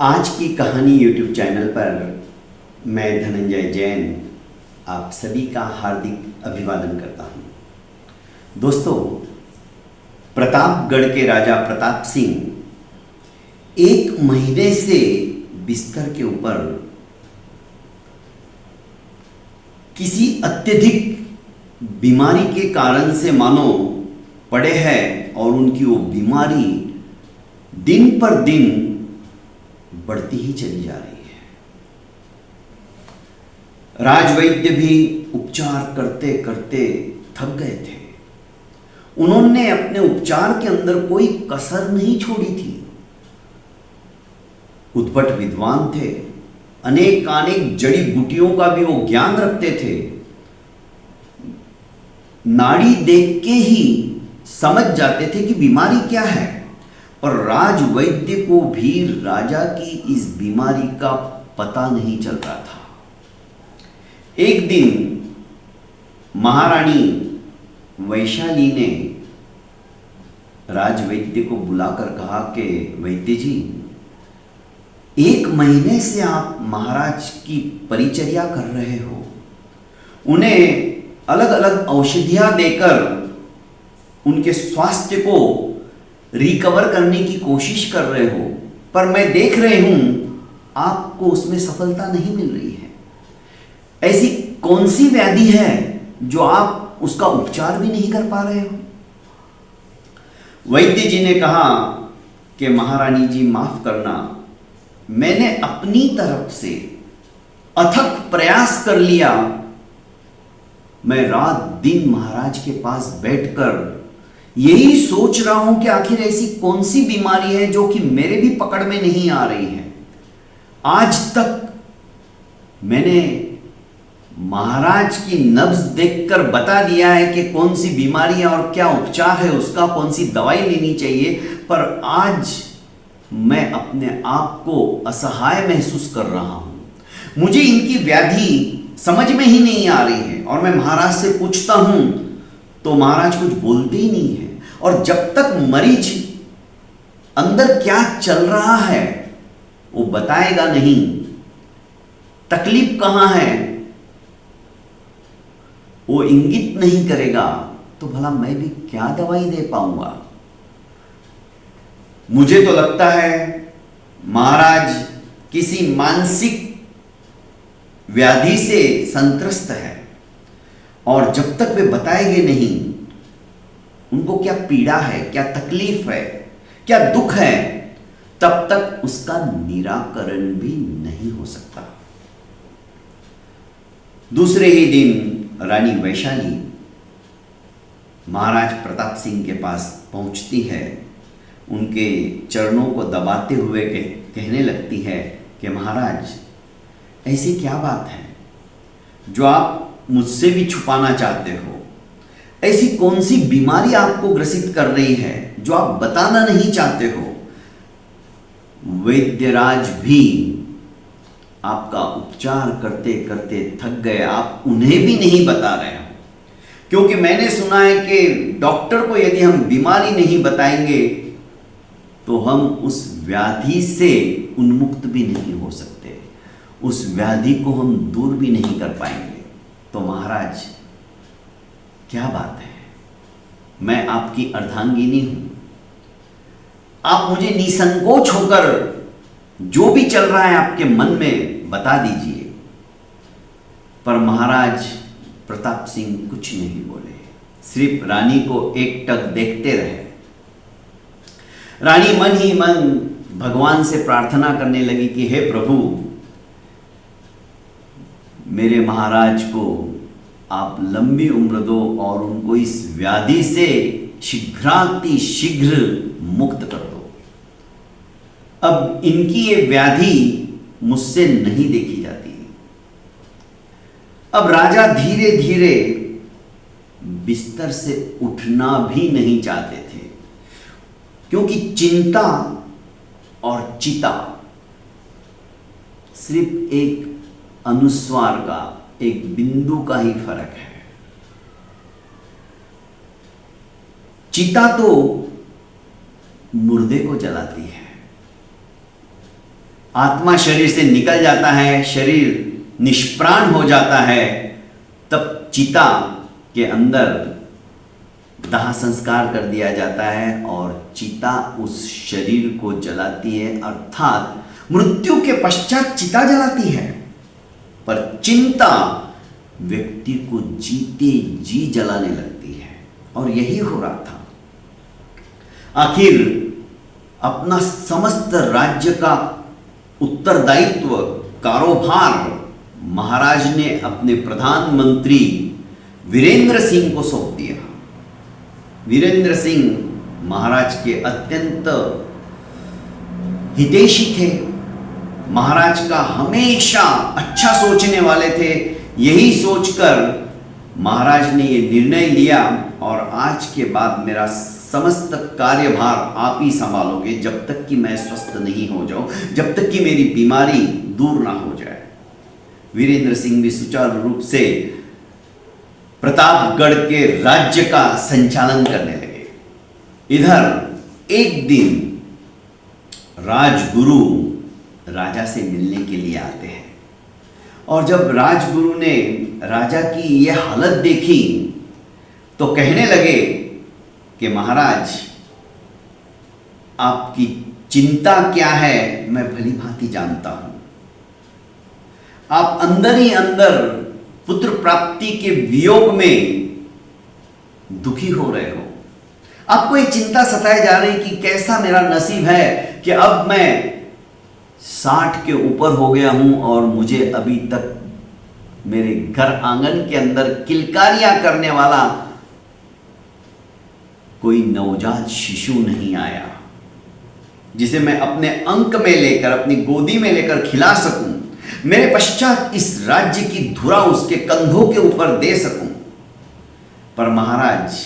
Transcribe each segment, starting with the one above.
आज की कहानी YouTube चैनल पर मैं धनंजय जैन आप सभी का हार्दिक अभिवादन करता हूँ। दोस्तों, प्रतापगढ़ के राजा प्रताप सिंह 1 महीने से बिस्तर के ऊपर किसी अत्यधिक बीमारी के कारण से मानो पड़े हैं और उनकी वो बीमारी दिन पर दिन बढ़ती ही चली जा रही है। राजवैद्य भी उपचार करते करते थक गए थे। उन्होंने अपने उपचार के अंदर कोई कसर नहीं छोड़ी थी। उद्भट विद्वान थे, अनेक जड़ी बूटियों का भी वो ज्ञान रखते थे। नाड़ी देख के ही समझ जाते थे कि बीमारी क्या है, और राजवैद्य को भी राजा की इस बीमारी का पता नहीं चल रहा था। एक दिन महारानी वैशाली ने राजवैद्य को बुलाकर कहा कि वैद्य जी, 1 महीने से आप महाराज की परिचर्या कर रहे हो, उन्हें अलग अलग औषधियां देकर उनके स्वास्थ्य को रिकवर करने की कोशिश कर रहे हो, पर मैं देख रही हूं आपको उसमें सफलता नहीं मिल रही है। ऐसी कौन सी व्याधि है जो आप उसका उपचार भी नहीं कर पा रहे हो? वैद्य जी ने कहा कि महारानी जी, माफ करना, मैंने अपनी तरफ से अथक प्रयास कर लिया। मैं रात दिन महाराज के पास बैठकर यही सोच रहा हूं कि आखिर ऐसी कौन सी बीमारी है जो कि मेरे भी पकड़ में नहीं आ रही है। आज तक मैंने महाराज की नब्ज देखकर बता दिया है कि कौन सी बीमारी है और क्या उपचार है उसका, कौन सी दवाई लेनी चाहिए, पर आज मैं अपने आप को असहाय महसूस कर रहा हूं। मुझे इनकी व्याधि समझ में ही नहीं आ रही है, और मैं महाराज से पूछता हूं तो महाराज कुछ बोलते ही नहीं है। और जब तक मरीज अंदर क्या चल रहा है वो बताएगा नहीं, तकलीफ कहां है वो इंगित नहीं करेगा, तो भला मैं भी क्या दवाई दे पाऊंगा। मुझे तो लगता है महाराज किसी मानसिक व्याधि से संत्रस्त है, और जब तक वे बताएंगे नहीं उनको क्या पीड़ा है, क्या तकलीफ है, क्या दुख है, तब तक उसका निराकरण भी नहीं हो सकता। दूसरे ही दिन रानी वैशाली महाराज प्रताप सिंह के पास पहुंचती है। उनके चरणों को दबाते हुए कहने लगती है कि महाराज, ऐसी क्या बात है जो आप मुझसे भी छुपाना चाहते हो? ऐसी कौन सी बीमारी आपको ग्रसित कर रही है जो आप बताना नहीं चाहते हो? वैद्यराज भी आपका उपचार करते करते थक गए, आप उन्हें भी नहीं बता रहे हो, क्योंकि मैंने सुना है कि डॉक्टर को यदि हम बीमारी नहीं बताएंगे तो हम उस व्याधि से उन्मुक्त भी नहीं हो सकते, उस व्याधि को हम दूर भी नहीं कर पाएंगे। तो महाराज, क्या बात है? मैं आपकी अर्धांगिनी हूं, आप मुझे निसंकोच होकर जो भी चल रहा है आपके मन में बता दीजिए। पर महाराज प्रताप सिंह कुछ नहीं बोले, सिर्फ रानी को एकटक देखते रहे। रानी मन ही मन भगवान से प्रार्थना करने लगी कि हे प्रभु, मेरे महाराज को आप लंबी उम्र दो और उनको इस व्याधि से शीघ्र मुक्त कर दो। अब इनकी ये व्याधि मुझसे नहीं देखी जाती। अब राजा धीरे धीरे बिस्तर से उठना भी नहीं चाहते थे, क्योंकि चिंता और चिता सिर्फ एक अनुस्वार का, एक बिंदु का ही फर्क है। चिता तो मुर्दे को जलाती है, आत्मा शरीर से निकल जाता है, शरीर निष्प्राण हो जाता है, तब चिता के अंदर दाह संस्कार कर दिया जाता है और चिता उस शरीर को जलाती है, अर्थात मृत्यु के पश्चात चिता जलाती है। पर चिंता व्यक्ति को जीते जी जलाने लगती है, और यही हो रहा था। आखिर अपना समस्त राज्य का उत्तरदायित्व, कारोबार महाराज ने अपने प्रधानमंत्री वीरेंद्र सिंह को सौंप दिया। वीरेंद्र सिंह महाराज के अत्यंत हितैषी थे, महाराज का हमेशा अच्छा सोचने वाले थे। यही सोचकर महाराज ने ये निर्णय लिया, और आज के बाद मेरा समस्त कार्यभार आप ही संभालोगे, जब तक कि मैं स्वस्थ नहीं हो जाऊं, जब तक कि मेरी बीमारी दूर ना हो जाए। वीरेंद्र सिंह भी सुचारू रूप से प्रतापगढ़ के राज्य का संचालन करने लगे। इधर एक दिन राजगुरु राजा से मिलने के लिए आते हैं, और जब राजगुरु ने राजा की यह हालत देखी तो कहने लगे कि महाराज, आपकी चिंता क्या है मैं भली भांति जानता हूं। आप अंदर ही अंदर पुत्र प्राप्ति के वियोग में दुखी हो रहे हो। आपको एक चिंता सताए जा रही कि कैसा मेरा नसीब है कि अब मैं 60 के ऊपर हो गया हूं और मुझे अभी तक मेरे घर आंगन के अंदर किलकारियां करने वाला कोई नवजात शिशु नहीं आया, जिसे मैं अपने अंक में लेकर, अपनी गोदी में लेकर खिला सकूं, मेरे पश्चात इस राज्य की धुरा उसके कंधों के ऊपर दे सकूं। पर महाराज,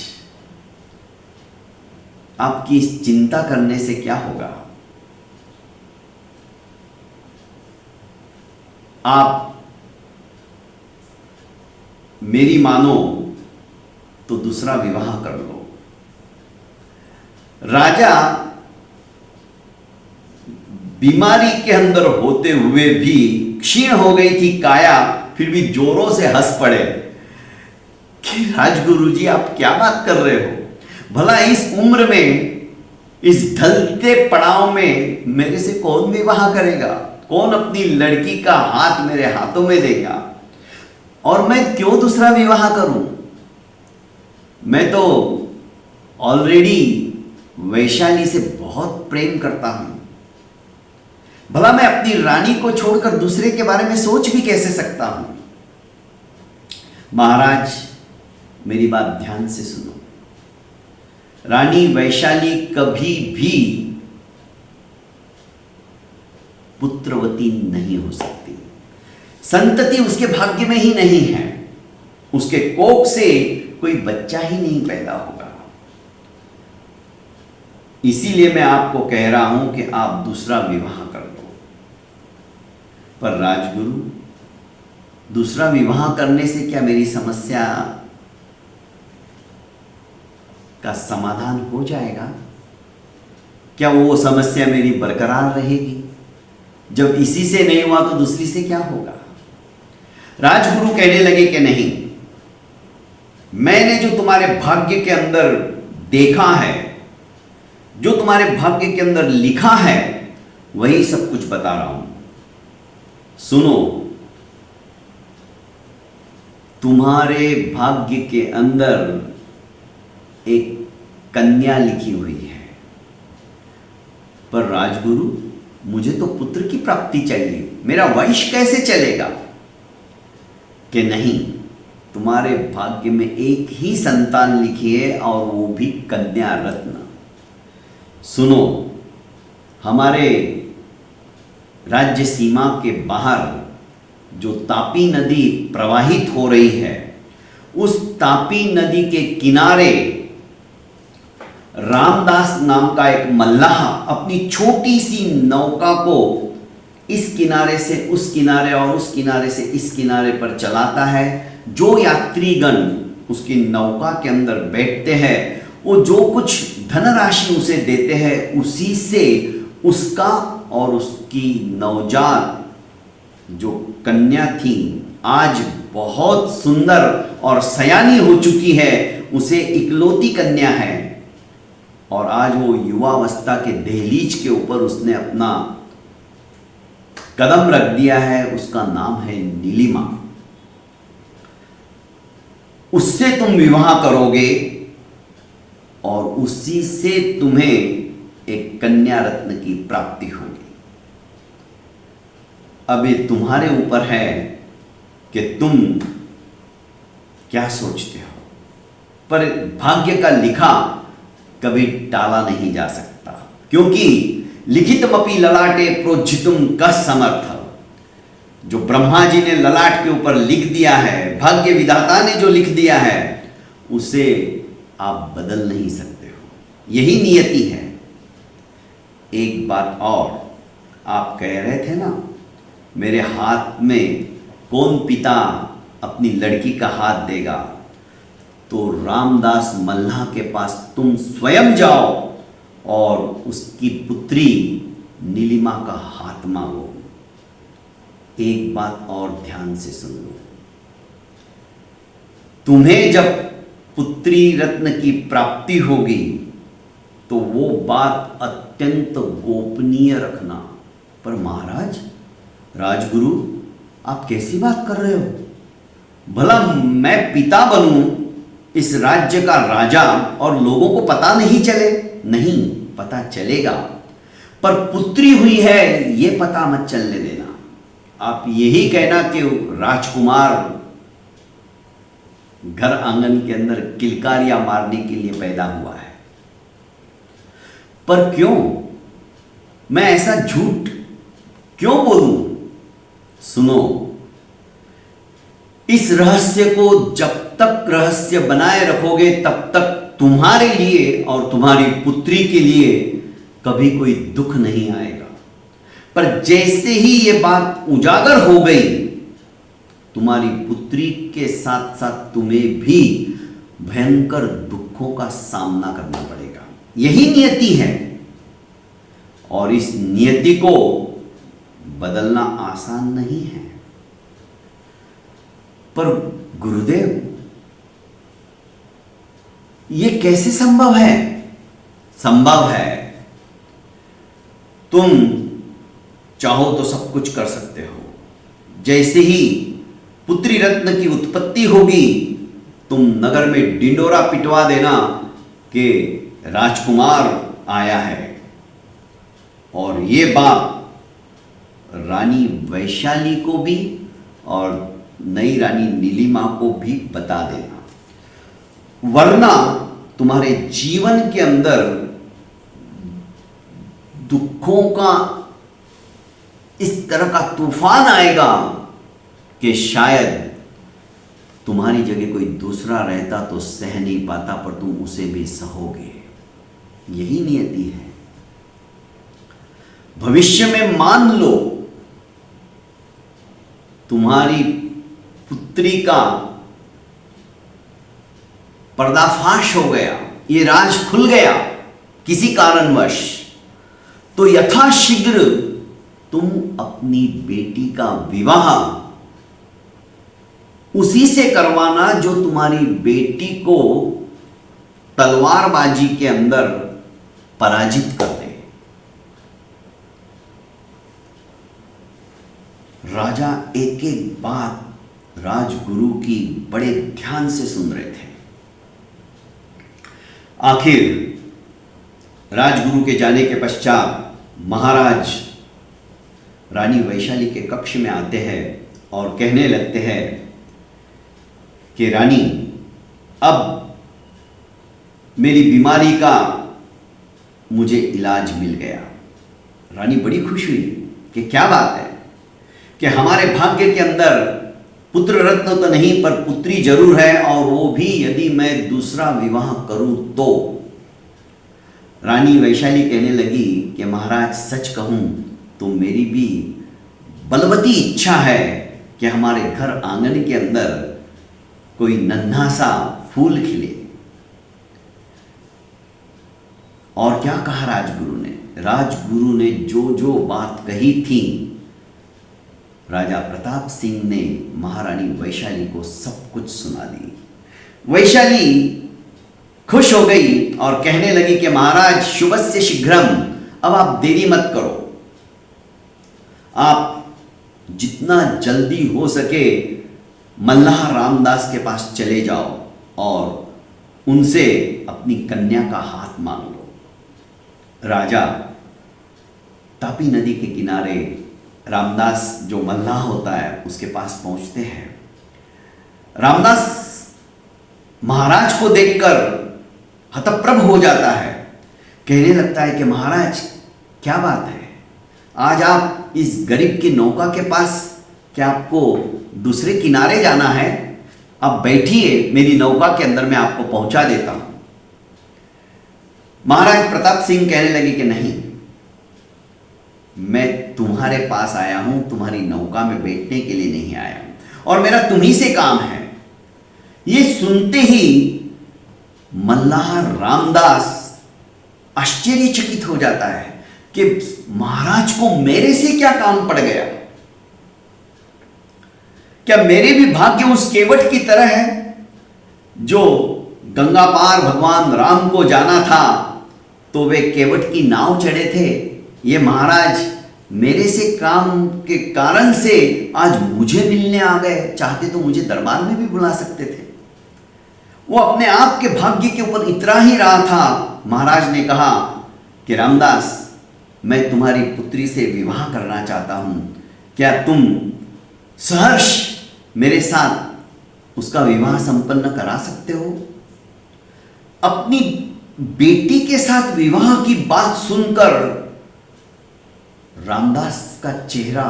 आपकी इस चिंता करने से क्या होगा? आप मेरी मानो तो दूसरा विवाह कर लो। राजा बीमारी के अंदर होते हुए भी, क्षीण हो गई थी काया, फिर भी जोरों से हंस पड़े कि राजगुरु जी आप क्या बात कर रहे हो? भला इस उम्र में, इस ढलते पड़ाव में मेरे से कौन विवाह करेगा? कौन अपनी लड़की का हाथ मेरे हाथों में देगा? और मैं क्यों दूसरा विवाह करूं? मैं तो ऑलरेडी वैशाली से बहुत प्रेम करता हूं। भला मैं अपनी रानी को छोड़कर दूसरे के बारे में सोच भी कैसे सकता हूं? महाराज, मेरी बात ध्यान से सुनो। रानी वैशाली कभी भी पुत्रवती नहीं हो सकती। संतति उसके भाग्य में ही नहीं है। उसके कोख से कोई बच्चा ही नहीं पैदा होगा। इसीलिए मैं आपको कह रहा हूं कि आप दूसरा विवाह कर लो। पर राजगुरु, दूसरा विवाह करने से क्या मेरी समस्या का समाधान हो जाएगा? क्या वो समस्या मेरी बरकरार रहेगी? जब इसी से नहीं हुआ तो दूसरी से क्या होगा? राजगुरु कहने लगे कि नहीं, मैंने जो तुम्हारे भाग्य के अंदर देखा है, जो तुम्हारे भाग्य के अंदर लिखा है, वही सब कुछ बता रहा हूं। सुनो, तुम्हारे भाग्य के अंदर एक कन्या लिखी हुई है। पर राजगुरु, मुझे तो पुत्र की प्राप्ति चाहिए, मेरा वंश कैसे चलेगा? कि नहीं, तुम्हारे भाग्य में एक ही संतान लिखी है, और वो भी कन्या रत्न। सुनो, हमारे राज्य सीमा के बाहर जो तापी नदी प्रवाहित हो रही है, उस तापी नदी के किनारे रामदास नाम का एक मल्लाह अपनी छोटी सी नौका को इस किनारे से उस किनारे और उस किनारे से इस किनारे पर चलाता है। जो यात्रीगण उसकी नौका के अंदर बैठते हैं, वो जो कुछ धनराशि उसे देते हैं, उसी से उसका और उसकी नवजात जो कन्या थी आज बहुत सुंदर और सयानी हो चुकी है, उसे इकलौती कन्या है और आज वो युवावस्था के दहलीज के ऊपर उसने अपना कदम रख दिया है। उसका नाम है नीलिमा। उससे तुम विवाह करोगे और उसी से तुम्हें एक कन्या रत्न की प्राप्ति होगी। अब ये तुम्हारे ऊपर है कि तुम क्या सोचते हो, पर भाग्य का लिखा कभी टाला नहीं जा सकता, क्योंकि लिखितमपि ललाटे प्रोज्झितुम कः समर्थ। जो ब्रह्मा जी ने ललाट के ऊपर लिख दिया है, भाग्य विधाता ने जो लिख दिया है, उसे आप बदल नहीं सकते हो। यही नियति है। एक बात और, आप कह रहे थे ना मेरे हाथ में कौन पिता अपनी लड़की का हाथ देगा, तो रामदास मल्लाह के पास तुम स्वयं जाओ और उसकी पुत्री नीलिमा का हाथ मांगो। एक बात और ध्यान से सुन लो, तुम्हें जब पुत्री रत्न की प्राप्ति होगी तो वो बात अत्यंत गोपनीय रखना। पर महाराज, राजगुरु, आप कैसी बात कर रहे हो? भला मैं पिता बनूं, इस राज्य का राजा, और लोगों को पता नहीं चले? नहीं, पता चलेगा, पर पुत्री हुई है ये पता मत चलने देना। आप यही कहना कि राजकुमार घर आंगन के अंदर किलकारियां मारने के लिए पैदा हुआ है। पर क्यों मैं ऐसा झूठ क्यों बोलूं? सुनो, इस रहस्य को जब तक रहस्य बनाए रखोगे तब तक तुम्हारे लिए और तुम्हारी पुत्री के लिए कभी कोई दुख नहीं आएगा। पर जैसे ही ये बात उजागर हो गई, तुम्हारी पुत्री के साथ साथ तुम्हें भी भयंकर दुखों का सामना करना पड़ेगा। यही नियति है और इस नियति को बदलना आसान नहीं है। पर गुरुदेव, ये कैसे संभव है? संभव है। तुम चाहो तो सब कुछ कर सकते हो। जैसे ही पुत्री रत्न की उत्पत्ति होगी, तुम नगर में डिंडोरा पिटवा देना कि राजकुमार आया है, और ये बात रानी वैशाली को भी और नई रानी नीलिमा को भी बता देना, वरना तुम्हारे जीवन के अंदर दुखों का इस तरह का तूफान आएगा कि शायद तुम्हारी जगह कोई दूसरा रहता तो सह नहीं पाता, पर तुम उसे भी सहोगे। यही नियति है। भविष्य में मान लो तुम्हारी पुत्री का पर्दाफाश हो गया, ये राज खुल गया किसी कारणवश, तो यथाशीघ्र तुम अपनी बेटी का विवाह उसी से करवाना जो तुम्हारी बेटी को तलवारबाजी के अंदर पराजित कर दे। राजा एक एक बात राजगुरु की बड़े ध्यान से सुन रहे थे। आखिर राजगुरु के जाने के पश्चात महाराज रानी वैशाली के कक्ष में आते हैं और कहने लगते हैं कि रानी, अब मेरी बीमारी का मुझे इलाज मिल गया। रानी बड़ी खुश हुई कि क्या बात है कि हमारे भाग्य के अंदर पुत्र रत्न तो नहीं पर पुत्री जरूर है, और वो भी यदि मैं दूसरा विवाह करूं तो। रानी वैशाली कहने लगी कि महाराज, सच कहूं तो मेरी भी बलवती इच्छा है कि हमारे घर आंगन के अंदर कोई नन्हा सा फूल खिले। और क्या कहा राजगुरु ने? राजगुरु ने जो जो बात कही थी, राजा प्रताप सिंह ने महारानी वैशाली को सब कुछ सुना दी। वैशाली खुश हो गई और कहने लगी कि महाराज शुभस्य शीघ्रम, अब आप देरी मत करो, आप जितना जल्दी हो सके मल्लाह रामदास के पास चले जाओ और उनसे अपनी कन्या का हाथ मांग लो। राजा तापी नदी के किनारे रामदास जो मल्लाह होता है उसके पास पहुंचते हैं। रामदास महाराज को देखकर हतप्रभ हो जाता है, कहने लगता है कि महाराज क्या बात है, आज आप इस गरीब की नौका के पास, क्या आपको दूसरे किनारे जाना है? आप बैठिए मेरी नौका के अंदर, मैं आपको पहुंचा देता हूं। महाराज प्रताप सिंह कहने लगे कि नहीं, मैं तुम्हारे पास आया हूं, तुम्हारी नौका में बैठने के लिए नहीं आया हूं, और मेरा तुम्ही से काम है। ये सुनते ही मल्लाह रामदास आश्चर्यचकित हो जाता है कि महाराज को मेरे से क्या काम पड़ गया? क्या मेरे भी भाग्य उस केवट की तरह है जो गंगा पार भगवान राम को जाना था तो वे केवट की नाव चढ़े थे? ये महाराज मेरे से काम के कारण से आज मुझे मिलने आ गए, चाहते तो मुझे दरबार में भी बुला सकते थे। वो अपने आप के भाग्य के ऊपर इतना ही रहा था। महाराज ने कहा कि रामदास, मैं तुम्हारी पुत्री से विवाह करना चाहता हूं, क्या तुम सहर्ष मेरे साथ उसका विवाह संपन्न करा सकते हो? अपनी बेटी के साथ विवाह की बात सुनकर रामदास का चेहरा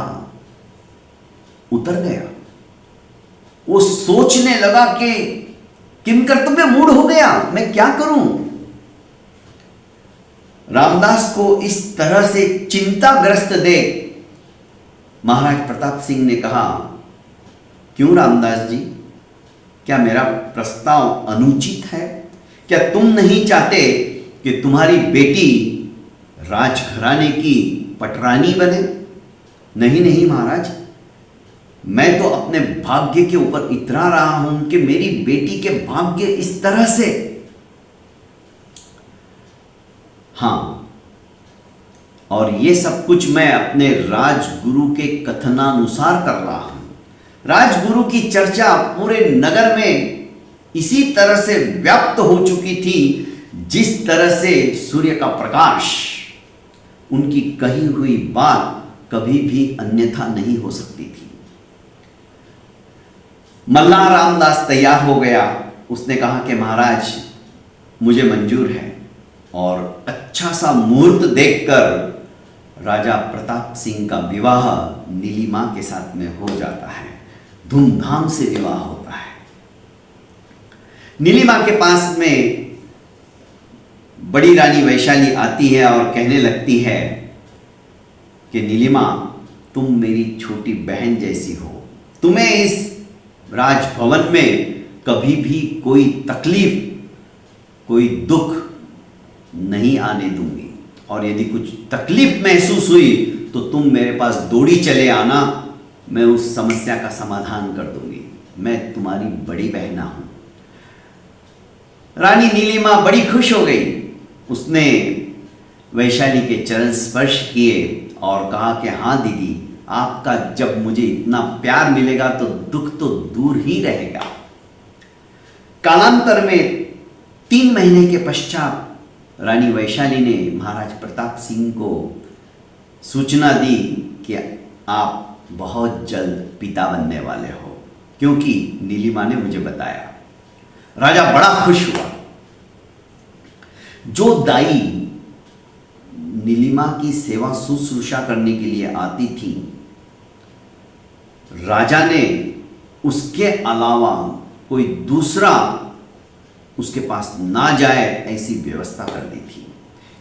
उतर गया। वो सोचने लगा कि किम कर्तव्य मूड हो गया, मैं क्या करूं? रामदास को इस तरह से चिंताग्रस्त देख महाराज प्रताप सिंह ने कहा, क्यों रामदास जी, क्या मेरा प्रस्ताव अनुचित है? क्या तुम नहीं चाहते कि तुम्हारी बेटी राजघराने की पटरानी बने? नहीं नहीं महाराज, मैं तो अपने भाग्य के ऊपर इतरा रहा हूं कि मेरी बेटी के भाग्य इस तरह से। हाँ, और ये सब कुछ मैं अपने राजगुरु के कथनानुसार कर रहा हूं। राजगुरु की चर्चा पूरे नगर में इसी तरह से व्याप्त हो चुकी थी जिस तरह से सूर्य का प्रकाश। उनकी कही हुई बात कभी भी अन्यथा नहीं हो सकती थी। मल्लाह रामदास तैयार हो गया। उसने कहा कि महाराज मुझे मंजूर है, और अच्छा सा मुहूर्त देखकर राजा प्रताप सिंह का विवाह नीलिमा के साथ में हो जाता है। धूमधाम से विवाह होता है। नीलिमा के पास में बड़ी रानी वैशाली आती है और कहने लगती है कि नीलिमा, तुम मेरी छोटी बहन जैसी हो, तुम्हें इस राजभवन में कभी भी कोई तकलीफ, कोई दुख नहीं आने दूंगी, और यदि कुछ तकलीफ महसूस हुई तो तुम मेरे पास दौड़ी चले आना, मैं उस समस्या का समाधान कर दूंगी। मैं तुम्हारी बड़ी बहना हूं। रानी नीलिमा बड़ी खुश हो गई। उसने वैशाली के चरण स्पर्श किए और कहा कि हाँ दीदी, आपका जब मुझे इतना प्यार मिलेगा तो दुख तो दूर ही रहेगा। कालांतर में 3 महीने के पश्चात रानी वैशाली ने महाराज प्रताप सिंह को सूचना दी कि आप बहुत जल्द पिता बनने वाले हो, क्योंकि नीलिमा ने मुझे बताया। राजा बड़ा खुश हुआ। जो दाई नीलिमा की सेवा शुश्रूषा करने के लिए आती थी, राजा ने उसके अलावा कोई दूसरा उसके पास ना जाए ऐसी व्यवस्था कर दी थी,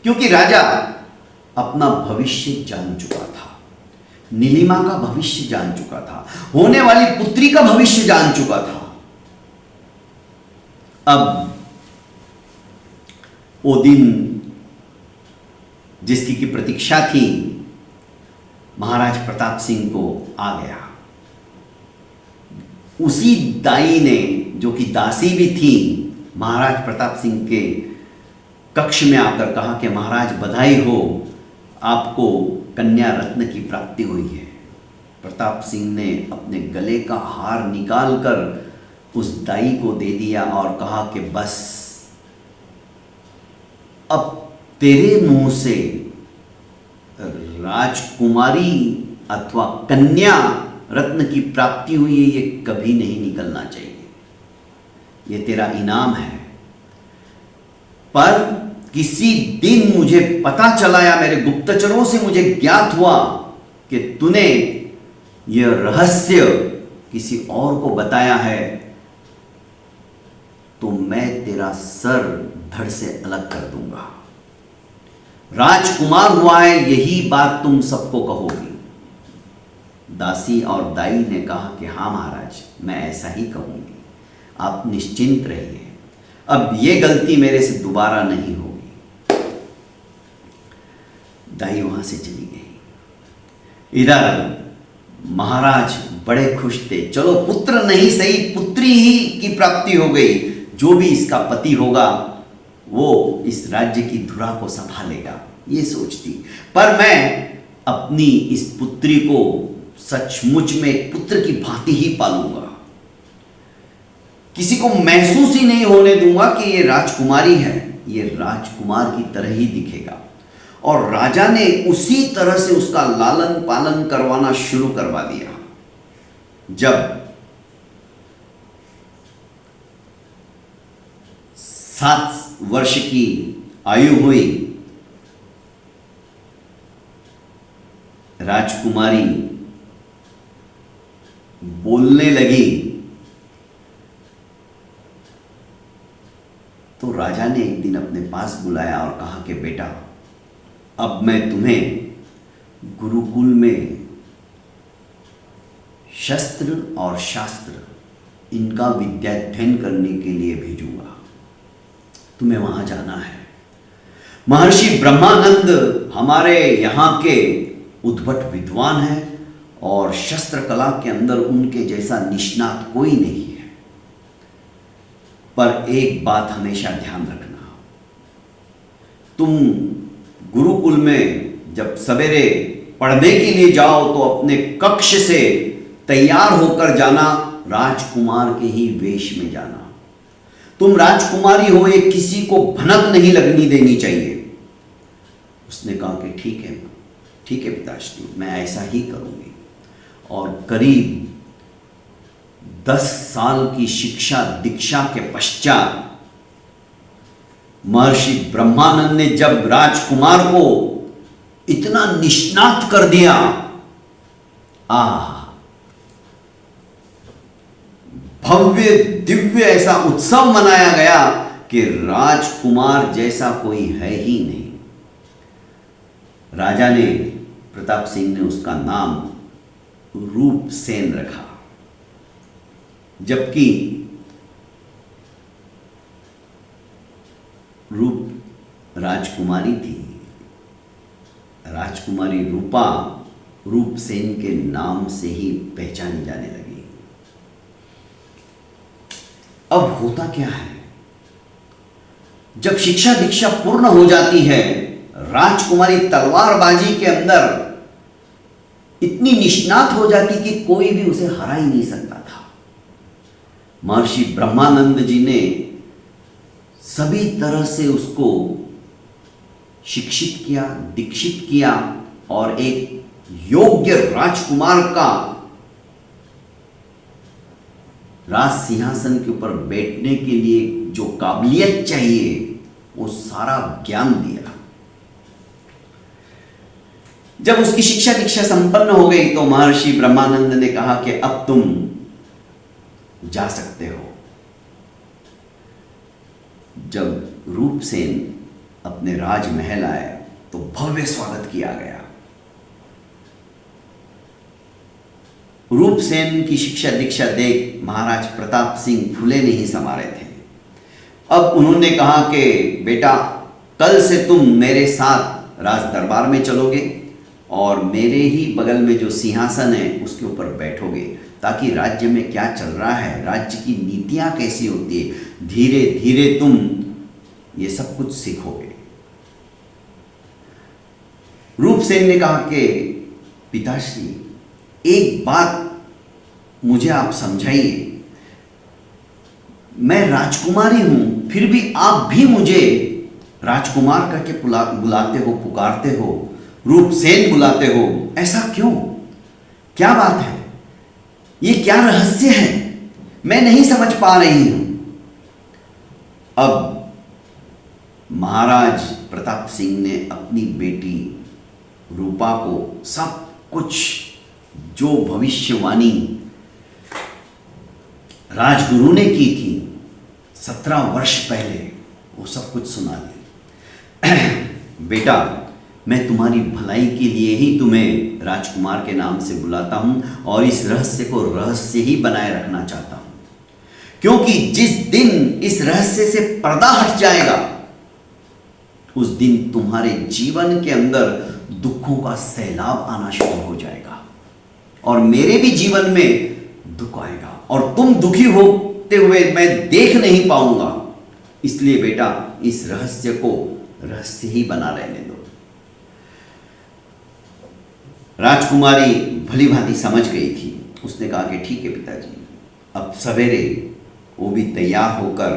क्योंकि राजा अपना भविष्य जान चुका था। नीलिमा का भविष्य जान चुका था, होने वाली पुत्री का भविष्य जान चुका था। अब वो दिन जिसकी की प्रतीक्षा थी, महाराज प्रताप सिंह को आ गया। उसी दाई ने, जो कि दासी भी थी, महाराज प्रताप सिंह के कक्ष में आकर कहा कि महाराज बधाई हो, आपको कन्या रत्न की प्राप्ति हुई है। प्रताप सिंह ने अपने गले का हार निकालकर उस दाई को दे दिया और कहा कि बस अब तेरे मुंह से राजकुमारी अथवा कन्या रत्न की प्राप्ति हुई है, ये कभी नहीं निकलना चाहिए, ये तेरा इनाम है। पर किसी दिन मुझे पता चला या मेरे गुप्तचरों से मुझे ज्ञात हुआ कि तूने यह रहस्य किसी और को बताया है, तो मैं तेरा सर धड़ से अलग कर दूंगा। राजकुमार हुआ है, यही बात तुम सबको कहोगी। दासी और दाई ने कहा कि हाँ महाराज, मैं ऐसा ही कहूंगी, आप निश्चिंत रहिए, अब यह गलती मेरे से दोबारा नहीं होगी। दाई वहां से चली गई। इधर महाराज बड़े खुश थे, चलो पुत्र नहीं सही पुत्री ही की प्राप्ति हो गई, जो भी इसका पति होगा वो इस राज्य की धुरा को संभालेगा, ये सोचती। पर मैं अपनी इस पुत्री को सचमुच में एक पुत्र की भांति ही पालूंगा, किसी को महसूस ही नहीं होने दूंगा कि ये राजकुमारी है, ये राजकुमार की तरह ही दिखेगा। और राजा ने उसी तरह से उसका लालन पालन करवाना शुरू करवा दिया। जब 7 वर्ष की आयु हुई, राजकुमारी बोलने लगी, तो राजा ने एक दिन अपने पास बुलाया और कहा कि बेटा, अब मैं तुम्हें गुरुकुल में शस्त्र और शास्त्र इनका विद्याध्ययन करने के लिए भेजूंगा, तुम्हें वहां जाना है। महर्षि ब्रह्मानंद हमारे यहाँ के उद्भट विद्वान हैं और शस्त्र कला के अंदर उनके जैसा निष्णात कोई नहीं है। पर एक बात हमेशा ध्यान रखना, तुम गुरुकुल में जब सवेरे पढ़ने के लिए जाओ तो अपने कक्ष से तैयार होकर जाना, राजकुमार के ही वेश में जाना। तुम राजकुमारी हो, ये किसी को भनक नहीं लगनी देनी चाहिए। उसने कहा कि ठीक है पिताश्री, मैं ऐसा ही करूंगी। और करीब 10 साल की शिक्षा दीक्षा के पश्चात महर्षि ब्रह्मानंद ने जब राजकुमार को इतना निष्णात कर दिया, भव्य दिव्य ऐसा उत्सव मनाया गया कि राजकुमार जैसा कोई है ही नहीं। राजा ने, प्रताप सिंह ने उसका नाम रूपसेन रखा, जबकि रूप राजकुमारी थी। राजकुमारी रूपा रूपसेन के नाम से ही पहचानी जाने लगी। अब होता क्या है, जब शिक्षा दीक्षा पूर्ण हो जाती है, राजकुमारी तलवारबाजी के अंदर इतनी निष्णात हो जाती कि कोई भी उसे हरा ही नहीं सकता था। महर्षि ब्रह्मानंद जी ने सभी तरह से उसको शिक्षित किया, दीक्षित किया और एक योग्य राजकुमार का राज सिंहासन के ऊपर बैठने के लिए जो काबिलियत चाहिए वो सारा ज्ञान दिया। जब उसकी शिक्षा दीक्षा संपन्न हो गई तो महर्षि ब्रह्मानंद ने कहा कि अब तुम जा सकते हो। जब रूपसेन अपने राजमहल आए तो भव्य स्वागत किया गया। रूपसेन की शिक्षा दीक्षा देख महाराज प्रताप सिंह फूले नहीं समा रहे थे। अब उन्होंने कहा कि बेटा, कल से तुम मेरे साथ राज दरबार में चलोगे और मेरे ही बगल में जो सिंहासन है उसके ऊपर बैठोगे, ताकि राज्य में क्या चल रहा है, राज्य की नीतियां कैसी होती है, धीरे धीरे तुम ये सब कुछ सीखोगे। रूपसेन ने कहा कि पिताश्री, एक बात मुझे आप समझाइए, मैं राजकुमारी हूं, फिर भी आप भी मुझे राजकुमार करके बुलाते हो, पुकारते हो, रूपसेन बुलाते हो, ऐसा क्यों? क्या बात है? ये क्या रहस्य है? मैं नहीं समझ पा रही हूं। अब महाराज प्रताप सिंह ने अपनी बेटी रूपा को सब कुछ, जो भविष्यवाणी राजगुरु ने की थी 17 वर्ष पहले, वो सब कुछ सुना दिया। बेटा, मैं तुम्हारी भलाई के लिए ही तुम्हें राजकुमार के नाम से बुलाता हूं और इस रहस्य को रहस्य ही बनाए रखना चाहता हूं, क्योंकि जिस दिन इस रहस्य से पर्दा हट जाएगा उस दिन तुम्हारे जीवन के अंदर दुखों का सैलाब आना शुरू हो जाएगा और मेरे भी जीवन में दुख आएगा और तुम दुखी होते हुए मैं देख नहीं पाऊंगा। इसलिए बेटा, इस रहस्य को रहस्य ही बना रहने दो। राजकुमारी भली भांति समझ गई थी। उसने कहा कि ठीक है पिताजी। अब सवेरे वो भी तैयार होकर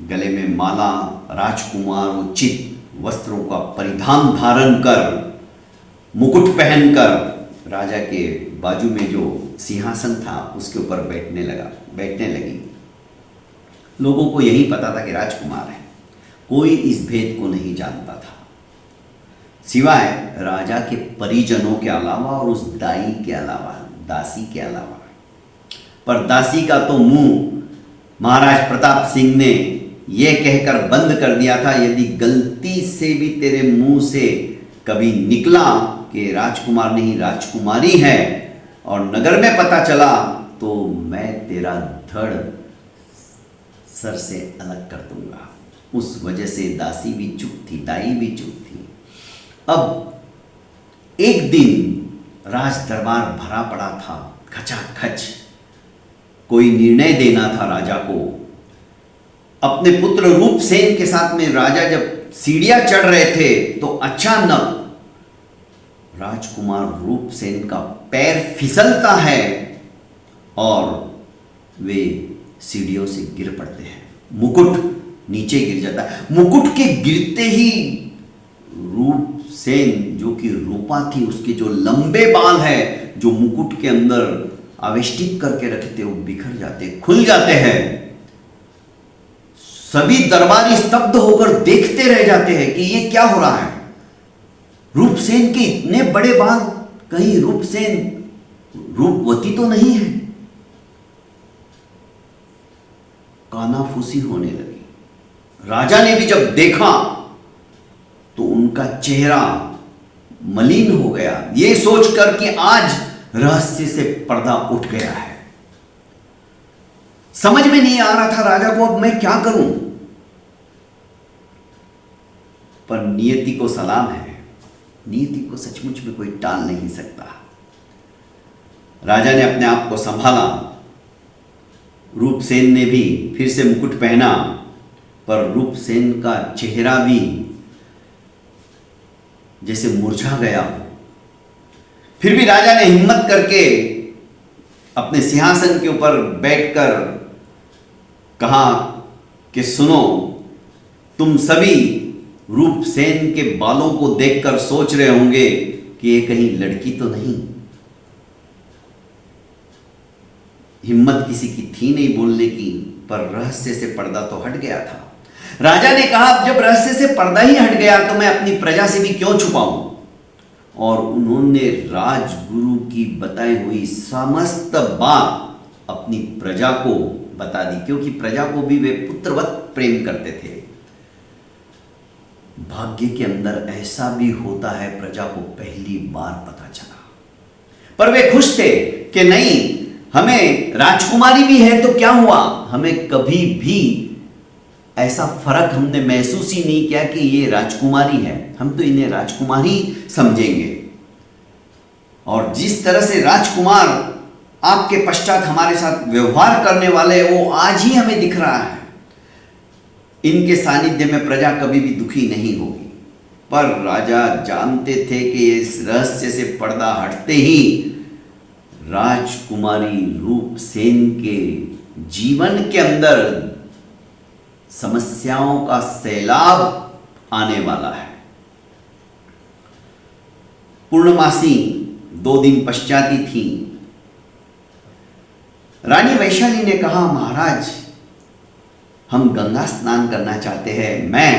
गले में माला, राजकुमार उचित वस्त्रों का परिधान धारण कर, मुकुट पहनकर राजा के बाजू में जो सिंहासन था उसके ऊपर बैठने लगी। लोगों को यही पता था कि राजकुमार है, कोई इस भेद को नहीं जानता था सिवाय राजा के परिजनों के अलावा और उस दाई के अलावा, दासी के अलावा। पर दासी का तो मुंह महाराज प्रताप सिंह ने यह कहकर बंद कर दिया था, यदि गलती से भी तेरे मुंह से कभी निकला कि राजकुमार नहीं राजकुमारी है और नगर में पता चला तो मैं तेरा धड़ सर से अलग कर दूंगा। उस वजह से दासी भी चुप थी, दाई भी चुप थी। अब एक दिन राज दरबार भरा पड़ा था, खचाखच। कोई निर्णय देना था राजा को। अपने पुत्र रूपसेन के साथ में राजा जब सीढ़ियां चढ़ रहे थे तो अचानक राजकुमार रूपसेन का पैर फिसलता है और वे सीढ़ियों से गिर पड़ते हैं। मुकुट नीचे गिर जाता है। मुकुट के गिरते ही रूपसेन, जो कि रूपा थी, उसके जो लंबे बाल है जो मुकुट के अंदर आवेष्टित करके रखते, वो बिखर जाते, खुल जाते हैं। सभी दरबारी स्तब्ध होकर देखते रह जाते हैं कि ये क्या हो रहा है। रूपसेन के इतने बड़े बाल, कहीं रूपसेन रूपवती तो नहीं है? कानाफूसी होने लगी। राजा ने भी जब देखा तो उनका चेहरा मलिन हो गया, ये सोचकर कि आज रहस्य से पर्दा उठ गया है। समझ में नहीं आ रहा था राजा को अब मैं क्या करूं। पर नियति को सलाम है, नियति को सचमुच में कोई टाल नहीं सकता। राजा ने अपने आप को संभाला। रूपसेन ने भी फिर से मुकुट पहना, पर रूपसेन का चेहरा भी जैसे मुरझा गया। फिर भी राजा ने हिम्मत करके अपने सिंहासन के ऊपर बैठकर कहा कि सुनो, तुम सभी रूपसेन के बालों को देखकर सोच रहे होंगे कि ये कहीं लड़की तो नहीं। हिम्मत किसी की थी नहीं बोलने की, पर रहस्य से पर्दा तो हट गया था। राजा ने कहा, अब जब रहस्य से पर्दा ही हट गया तो मैं अपनी प्रजा से भी क्यों छुपाऊं। और उन्होंने राजगुरु की बताई हुई समस्त बात अपनी प्रजा को बता दी, क्योंकि प्रजा को भी वे पुत्रवत प्रेम करते थे। भाग्य के अंदर ऐसा भी होता है, प्रजा को पहली बार पता चला। पर वे खुश थे कि नहीं, हमें राजकुमारी भी है तो क्या हुआ, हमें कभी भी ऐसा फर्क हमने महसूस ही नहीं किया कि ये राजकुमारी है। हम तो इन्हें राजकुमारी समझेंगे। और जिस तरह से राजकुमार आपके पश्चात हमारे साथ व्यवहार करने वाले, वो आज ही हमें दिख रहा है। इनके सानिध्य में प्रजा कभी भी दुखी नहीं होगी। पर राजा जानते थे कि इस रहस्य से पर्दा हटते ही राजकुमारी रूपसेन के जीवन के अंदर समस्याओं का सैलाब आने वाला है। पूर्णमासी 2 दिन पश्चात ही थी। रानी वैशाली ने कहा, महाराज हम गंगा स्नान करना चाहते हैं। मैं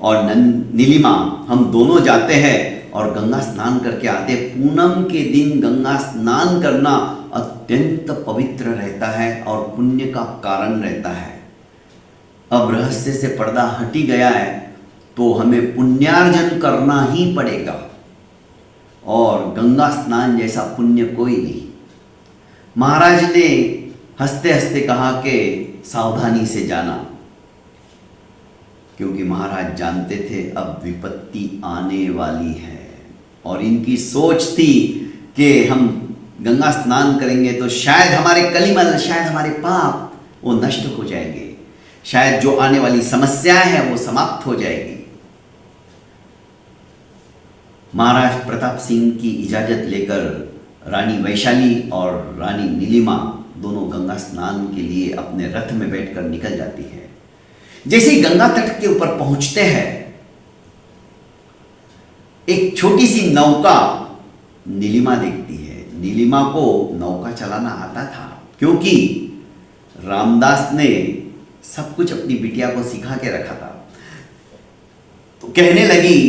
और नीलिमा हम दोनों जाते हैं और गंगा स्नान करके आते। पूनम के दिन गंगा स्नान करना अत्यंत पवित्र रहता है और पुण्य का कारण रहता है। अब रहस्य से पर्दा हटी गया है तो हमें पुण्यार्जन करना ही पड़ेगा, और गंगा स्नान जैसा पुण्य कोई नहीं। महाराज ने हंसते हंसते कहा कि सावधानी से जाना, क्योंकि महाराज जानते थे अब विपत्ति आने वाली है। और इनकी सोच थी कि हम गंगा स्नान करेंगे तो शायद हमारे कलिमल, शायद हमारे पाप वो नष्ट हो जाएंगे, शायद जो आने वाली समस्याएं हैं वो समाप्त हो जाएगी। महाराज प्रताप सिंह की इजाजत लेकर रानी वैशाली और रानी नीलिमा दोनों गंगा स्नान के लिए अपने रथ में बैठकर निकल जाती है। जैसे ही गंगा तट के ऊपर पहुंचते हैं, एक छोटी सी नौका नीलिमा देखती है। नीलिमा को नौका चलाना आता था, क्योंकि रामदास ने सब कुछ अपनी बिटिया को सिखा के रखा था। तो कहने लगी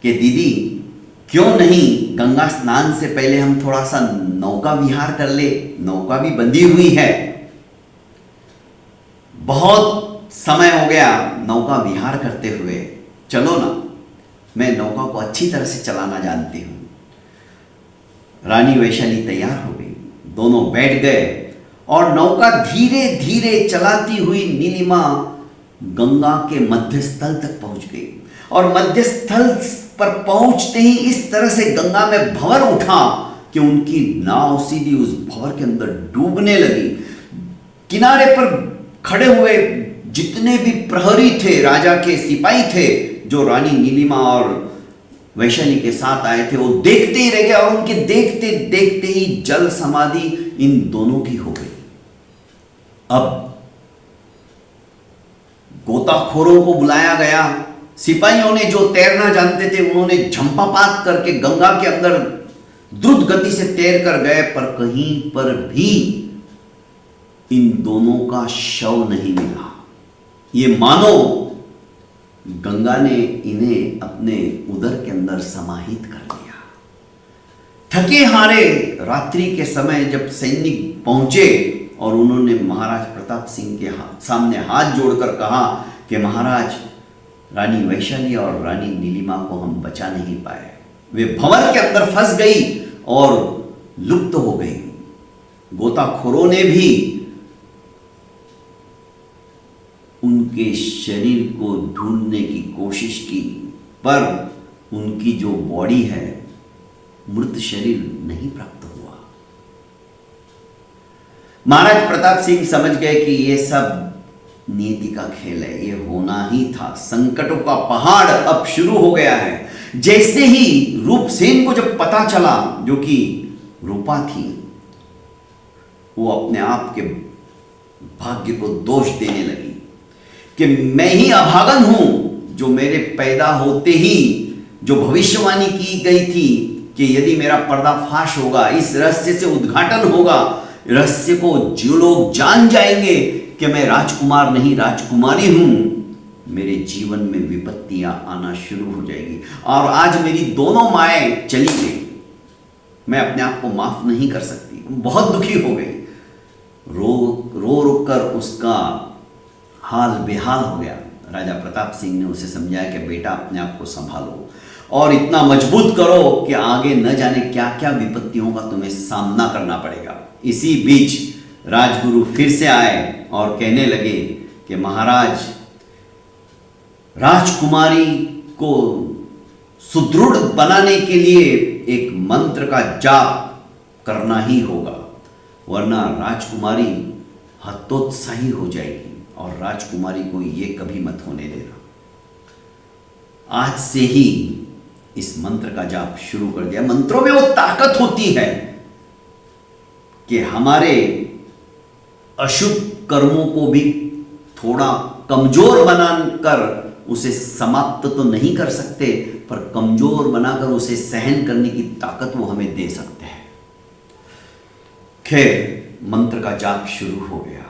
कि दीदी क्यों नहीं गंगा स्नान से पहले हम थोड़ा सा नौका विहार कर ले, नौका भी बंधी हुई है, बहुत समय हो गया नौका विहार करते हुए, चलो ना, मैं नौका को अच्छी तरह से चलाना जानती हूँ। रानी वैशाली तैयार हो गई, दोनों बैठ गए और नौका धीरे धीरे चलाती हुई नीलिमा गंगा के मध्य स्थल तक पहुंच गई। और मध्य स्थल पर पहुंचते ही इस तरह से गंगा में भंवर उठा कि उनकी नाव सीधी उस भंवर के अंदर डूबने लगी। किनारे पर खड़े हुए जितने भी प्रहरी थे, राजा के सिपाही थे, जो रानी नीलिमा और वैशाली के साथ आए थे, वो देखते ही रह गए और उनके देखते देखते ही जल समाधि इन दोनों की हो गई। अब गोताखोरों को बुलाया गया। सिपाहियों ने, जो तैरना जानते थे, उन्होंने झंपापात करके गंगा के अंदर द्रुत गति से तैर कर गए, पर कहीं पर भी इन दोनों का शव नहीं मिला। ये मानो गंगा ने इन्हें अपने उदर के अंदर समाहित कर लिया। थके हारे रात्रि के समय जब सैनिक पहुंचे और उन्होंने महाराज प्रताप सिंह के सामने हाथ जोड़कर कहा कि महाराज, रानी वैशाली और रानी नीलिमा को हम बचा नहीं पाए, वे भंवर के अंदर फंस गई और लुप्त हो गई। गोताखोरों ने भी उनके शरीर को ढूंढने की कोशिश की, पर उनकी जो बॉडी है, मृत शरीर नहीं प्राप्त हुआ। महाराज प्रताप सिंह समझ गए कि ये सब नीति का खेल है, ये होना ही था। संकटों का पहाड़ अब शुरू हो गया है। जैसे ही रूपसेन को जब पता चला, जो कि रूपा थी, वो अपने आप के भाग्य को दोष देने लगी कि मैं ही अभागन हूं, जो मेरे पैदा होते ही जो भविष्यवाणी की गई थी कि यदि मेरा पर्दाफाश होगा, इस रहस्य से उद्घाटन होगा, रहस्य को जो लोग जान जाएंगे कि मैं राजकुमार नहीं राजकुमारी हूं, मेरे जीवन में विपत्तियां आना शुरू हो जाएगी। और आज मेरी दोनों माएँ चली गई, मैं अपने आप को माफ नहीं कर सकती। बहुत दुखी हो गई, रो कर उसका हाल बेहाल हो गया। राजा प्रताप सिंह ने उसे समझाया कि बेटा, अपने आप को संभालो और इतना मजबूत करो कि आगे न जाने क्या क्या विपत्तियों का तुम्हें सामना करना पड़ेगा। इसी बीच राजगुरु फिर से आए और कहने लगे कि महाराज, राजकुमारी को सुदृढ़ बनाने के लिए एक मंत्र का जाप करना ही होगा, वरना राजकुमारी हतोत्साही हो जाएगी और राजकुमारी को ये कभी मत होने देना। आज से ही इस मंत्र का जाप शुरू कर दिया। मंत्रों में वो ताकत होती है कि हमारे अशुभ कर्मों को भी थोड़ा कमजोर बनाकर उसे समाप्त तो नहीं कर सकते, पर कमजोर बनाकर उसे सहन करने की ताकत वो हमें दे सकते हैं। खैर, मंत्र का जाप शुरू हो गया।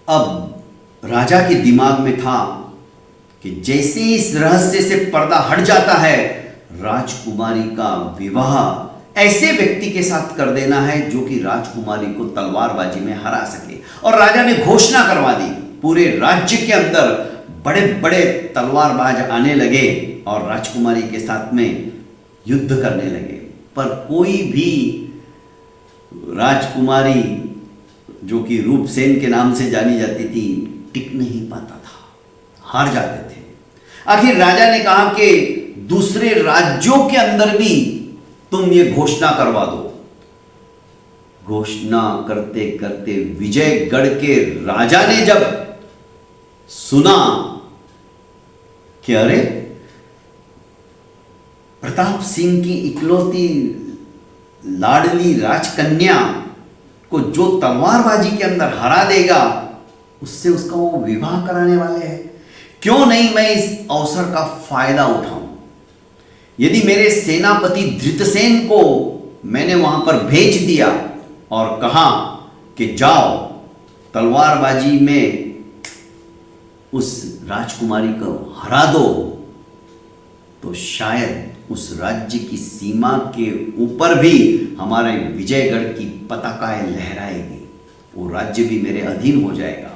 अब राजा के दिमाग में था कि जैसे इस रहस्य से पर्दा हट जाता है, राजकुमारी का विवाह ऐसे व्यक्ति के साथ कर देना है जो कि राजकुमारी को तलवारबाजी में हरा सके। और राजा ने घोषणा करवा दी, पूरे राज्य के अंदर बड़े बड़े तलवारबाज आने लगे और राजकुमारी के साथ में युद्ध करने लगे, पर कोई भी राजकुमारी जो कि रूपसेन के नाम से जानी जाती थी टिक नहीं पाता था, हार जाते थे। आखिर राजा ने कहा कि दूसरे राज्यों के अंदर भी तुम ये घोषणा करवा दो। घोषणा करते करते विजयगढ़ के राजा ने जब सुना कि अरे, प्रताप सिंह की इकलौती लाडली राजकन्या को जो तलवारबाजी के अंदर हरा देगा, उससे उसका वो विवाह कराने वाले हैं, क्यों नहीं मैं इस अवसर का फायदा उठाऊं। यदि मेरे सेनापति धृतसेन को मैंने वहां पर भेज दिया और कहा कि जाओ तलवारबाजी में उस राजकुमारी को हरा दो, तो शायद उस राज्य की सीमा के ऊपर भी हमारे विजयगढ़ की पताकाएं लहराएगी, वो राज्य भी मेरे अधीन हो जाएगा।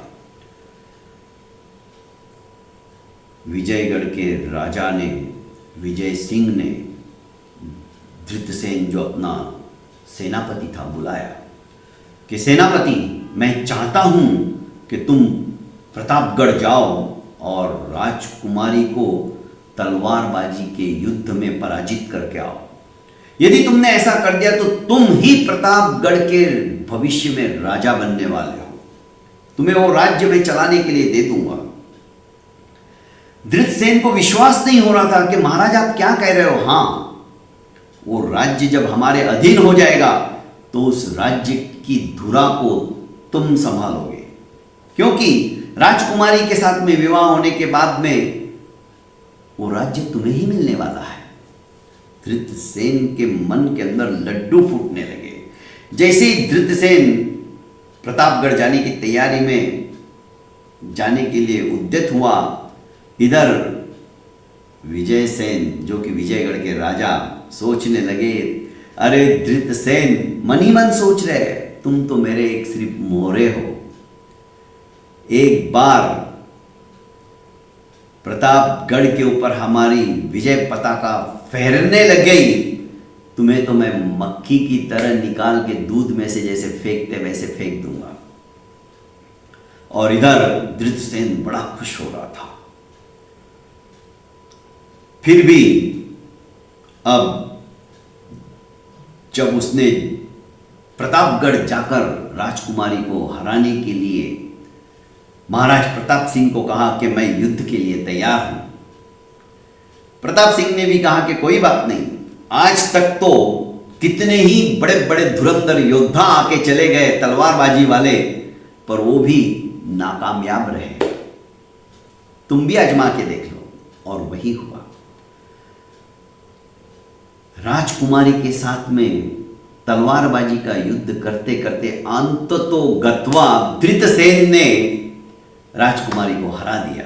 विजयगढ़ के राजा ने, विजय सिंह ने धृतसेन जो अपना सेनापति था बुलाया कि सेनापति, मैं चाहता हूं कि तुम प्रतापगढ़ जाओ और राजकुमारी को तलवारबाजी के युद्ध में पराजित करके आओ। यदि तुमने ऐसा कर दिया तो तुम ही प्रतापगढ़ के भविष्य में राजा बनने वाले हो, तुम्हें वो राज्य में चलाने के लिए दे दूंगा। धृतसेन को विश्वास नहीं हो रहा था कि महाराज आप क्या कह रहे हो। हाँ, वो राज्य जब हमारे अधीन हो जाएगा तो उस राज्य की धुरा को तुम संभालोगे, क्योंकि राजकुमारी के साथ में विवाह होने के बाद में वो राज्य तुम्हें ही मिलने वाला है। धृतसेन के मन के अंदर लड्डू फूटने लगे। जैसे ही धृतसेन प्रतापगढ़ जाने की तैयारी में जाने के लिए उद्यत हुआ, इधर विजयसेन जो कि विजयगढ़ के राजा सोचने लगे, अरे धृतसेन मन ही मन सोच रहे, तुम तो मेरे एक सिर्फ मोहरे हो। एक बार प्रतापगढ़ के ऊपर हमारी विजय पताका फहरने लग गई, तुम्हें तो मैं मक्खी की तरह निकाल के दूध में से जैसे फेंकते वैसे फेंक दूंगा। और इधर धृतसेन बड़ा खुश हो रहा था। फिर भी अब जब उसने प्रतापगढ़ जाकर राजकुमारी को हराने के लिए महाराज प्रताप सिंह को कहा कि मैं युद्ध के लिए तैयार हूं, प्रताप सिंह ने भी कहा कि कोई बात नहीं, आज तक तो कितने ही बड़े बड़े धुरंधर योद्धा आके चले गए तलवारबाजी वाले, पर वो भी नाकामयाब रहे, तुम भी आजमा के देख लो। और वही हुआ। राजकुमारी के साथ में तलवारबाजी का युद्ध करते करते अंततोगत्वा धृतसेन ने राजकुमारी को हरा दिया।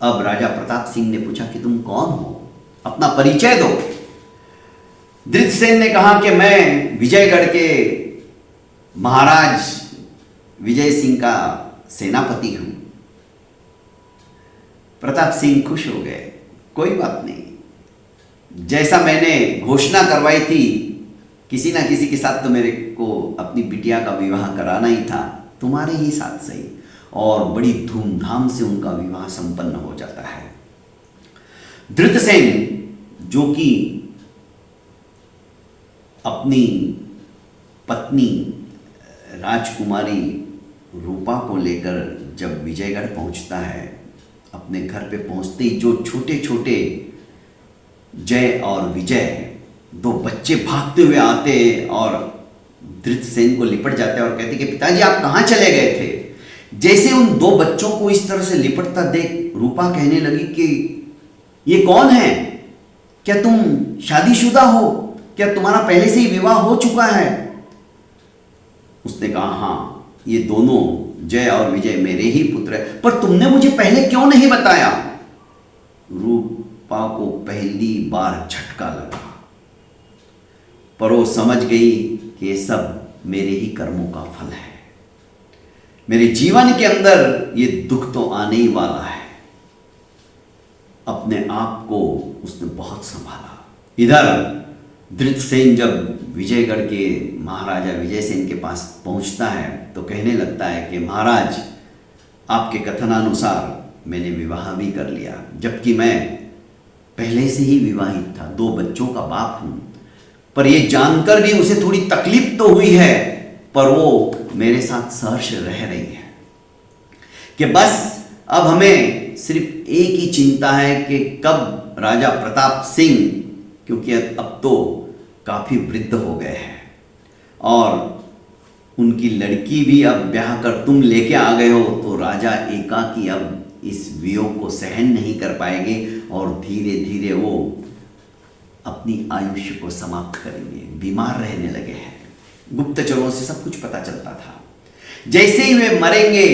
अब राजा प्रताप सिंह ने पूछा कि तुम कौन हो, अपना परिचय दो। धृतसेन ने कहा कि मैं विजयगढ़ के महाराज विजय सिंह का सेनापति हूं। प्रताप सिंह खुश हो गए, कोई बात नहीं, जैसा मैंने घोषणा करवाई थी किसी ना किसी के साथ तो मेरे को अपनी बिटिया का विवाह कराना ही था, तुम्हारे ही साथ सही। और बड़ी धूमधाम से उनका विवाह संपन्न हो जाता है। धृतसेन जो कि अपनी पत्नी राजकुमारी रूपा को लेकर जब विजयगढ़ पहुंचता है, अपने घर पे पहुंचते ही जो छोटे छोटे जय और विजय दो बच्चे भागते हुए आते हैं और धृतसेन को लिपट जाते हैं और कहते कि पिताजी आप कहाँ चले गए थे। जैसे उन दो बच्चों को इस तरह से लिपटता देख रूपा कहने लगी कि ये कौन है, क्या तुम शादीशुदा हो, क्या तुम्हारा पहले से ही विवाह हो चुका है। उसने कहा हाँ, ये दोनों जय और विजय मेरे ही पुत्र है, पर तुमने मुझे पहले क्यों नहीं बताया। रूपा को पहली बार झटका लगा, पर वो समझ गई कि ये सब मेरे ही कर्मों का फल है। मेरे जीवन के अंदर ये दुख तो आने ही वाला है। अपने आप को उसने बहुत संभाला। इधर धृतसेन जब विजयगढ़ के महाराजा विजयसेन के पास पहुंचता है तो कहने लगता है कि महाराज, आपके कथनानुसार मैंने विवाह भी कर लिया, जबकि मैं पहले से ही विवाहित था, 2 बच्चों का बाप हूं। पर यह जानकर भी उसे थोड़ी तकलीफ तो हुई है, पर वो मेरे साथ सहर्ष रह रही है कि बस अब हमें सिर्फ एक ही चिंता है कि कब राजा प्रताप सिंह, क्योंकि अब तो काफ़ी वृद्ध हो गए हैं और उनकी लड़की भी अब ब्याह कर तुम लेके आ गए हो, तो राजा एकाकी अब इस वियोग को सहन नहीं कर पाएंगे और धीरे धीरे वो अपनी आयुष्य को समाप्त करेंगे, बीमार रहने लगे हैं। गुप्तचरों से सब कुछ पता चलता था। जैसे ही वे मरेंगे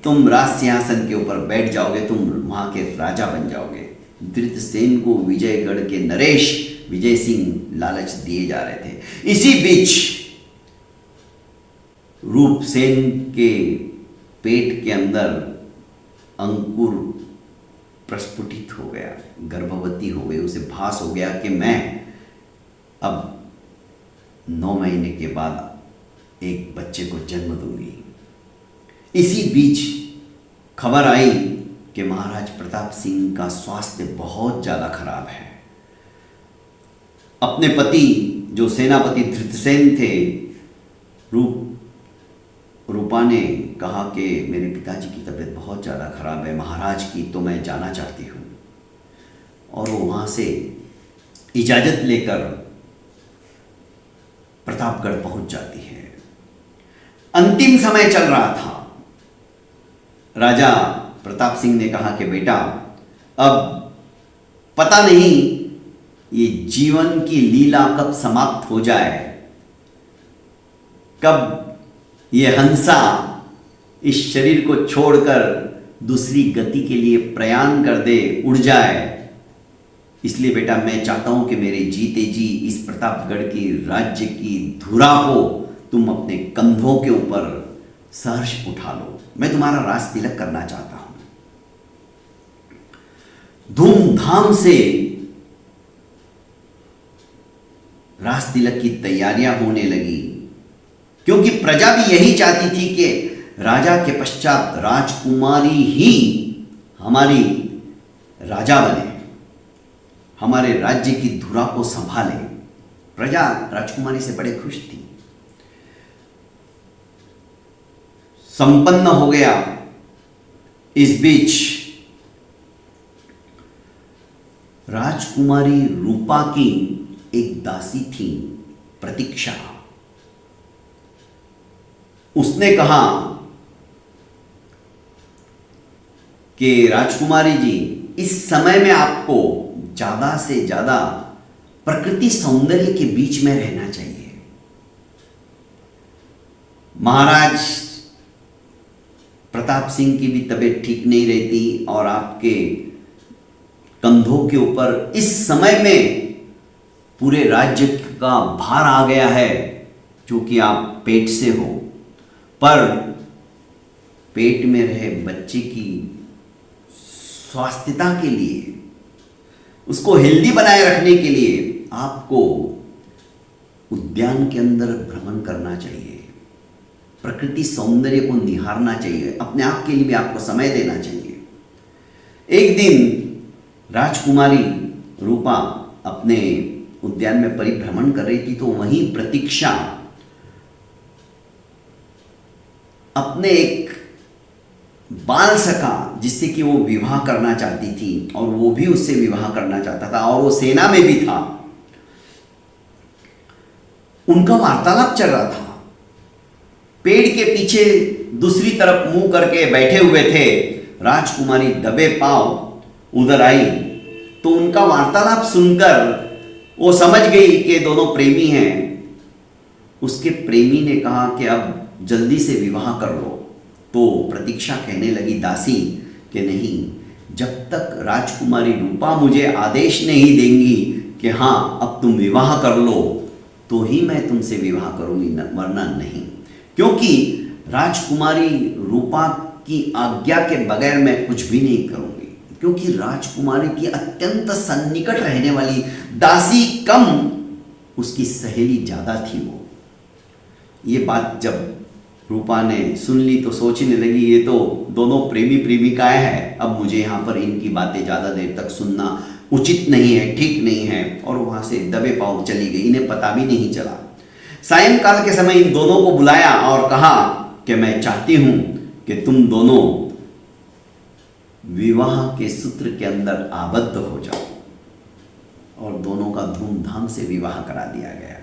तुम राज सिंहासन के ऊपर बैठ जाओगे, तुम वहां के राजा बन जाओगे। धृतसेन को विजयगढ़ के नरेश विजय सिंह लालच दिए जा रहे थे। इसी बीच रूपसेन के पेट के अंदर अंकुर प्रस्फुटित हो गया, गर्भवती हो गई। उसे भास हो गया कि मैं अब 9 महीने के बाद एक बच्चे को जन्म दूंगी। इसी बीच खबर आई कि महाराज प्रताप सिंह का स्वास्थ्य बहुत ज़्यादा खराब है। अपने पति जो सेनापति धृतसेन थे, रूपा ने कहा कि मेरे पिताजी की तबीयत बहुत ज़्यादा खराब है महाराज की, तो मैं जाना चाहती हूँ। और वो वहाँ से इजाज़त लेकर प्रतापगढ़ पहुँच जाती है। अंतिम समय चल रहा था। राजा प्रताप सिंह ने कहा कि बेटा, अब पता नहीं ये जीवन की लीला कब समाप्त हो जाए, कब ये हंसा इस शरीर को छोड़कर दूसरी गति के लिए प्रयाण कर दे, उड़ जाए। इसलिए बेटा मैं चाहता हूं कि मेरे जीते जी इस प्रतापगढ़ की राज्य की धुरा को तुम अपने कंधों के ऊपर सहर्ष उठा लो। मैं तुम्हारा राज तिलक करना चाहता हूं। धूमधाम से राज तिलक की तैयारियां होने लगी, क्योंकि प्रजा भी यही चाहती थी कि राजा के पश्चात राजकुमारी ही हमारी राजा बने, हमारे राज्य की धुरा को संभाले। प्रजा राजकुमारी से बड़े खुश थी। संपन्न हो गया। इस बीच राजकुमारी रूपा की एक दासी थी प्रतीक्षा। उसने कहा कि राजकुमारी जी, इस समय में आपको ज्यादा से ज्यादा प्रकृति सौंदर्य के बीच में रहना चाहिए। महाराज प्रताप सिंह की भी तबीयत ठीक नहीं रहती और आपके कंधों के ऊपर इस समय में पूरे राज्य का भार आ गया है, क्योंकि आप पेट से हो। पर पेट में रहे बच्चे की स्वास्थ्यता के लिए, उसको हेल्दी बनाए रखने के लिए आपको उद्यान के अंदर भ्रमण करना चाहिए। प्रकृति सौंदर्य को निहारना चाहिए, अपने आप के लिए भी आपको समय देना चाहिए। एक दिन राजकुमारी रूपा अपने उद्यान में परिभ्रमण कर रही थी, तो वहीं प्रतीक्षा अपने एक बाल सखा जिससे कि वो विवाह करना चाहती थी और वो भी उससे विवाह करना चाहता था और वो सेना में भी था, उनका वार्तालाप चल रहा था। पेड़ के पीछे दूसरी तरफ मुंह करके बैठे हुए थे। राजकुमारी दबे पांव उधर आई तो उनका वार्तालाप सुनकर वो समझ गई कि दोनों प्रेमी हैं। उसके प्रेमी ने कहा कि अब जल्दी से विवाह कर लो। तो प्रतीक्षा कहने लगी दासी कि नहीं, जब तक राजकुमारी रूपा मुझे आदेश नहीं देंगी कि हाँ अब तुम विवाह कर लो तो ही मैं तुमसे विवाह करूंगी, वरना नहीं। क्योंकि राजकुमारी रूपा की आज्ञा के बगैर मैं कुछ भी नहीं करूंगी, क्योंकि राजकुमारी की अत्यंत सन्निकट रहने वाली दासी कम, उसकी सहेली ज्यादा थी। वो ये बात जब रूपा ने सुन ली तो सोचने लगी ये तो दोनों प्रेमी प्रेमिकाएं हैं, अब मुझे यहाँ पर इनकी बातें ज़्यादा देर तक सुनना उचित नहीं है, ठीक नहीं है, और वहाँ से दबे पांव चली गई। इन्हें पता भी नहीं चला। सायंकाल के समय इन दोनों को बुलाया और कहा कि मैं चाहती हूँ कि तुम दोनों विवाह के सूत्र के अंदर आबद्ध हो जाओ, और दोनों का धूमधाम से विवाह करा दिया गया।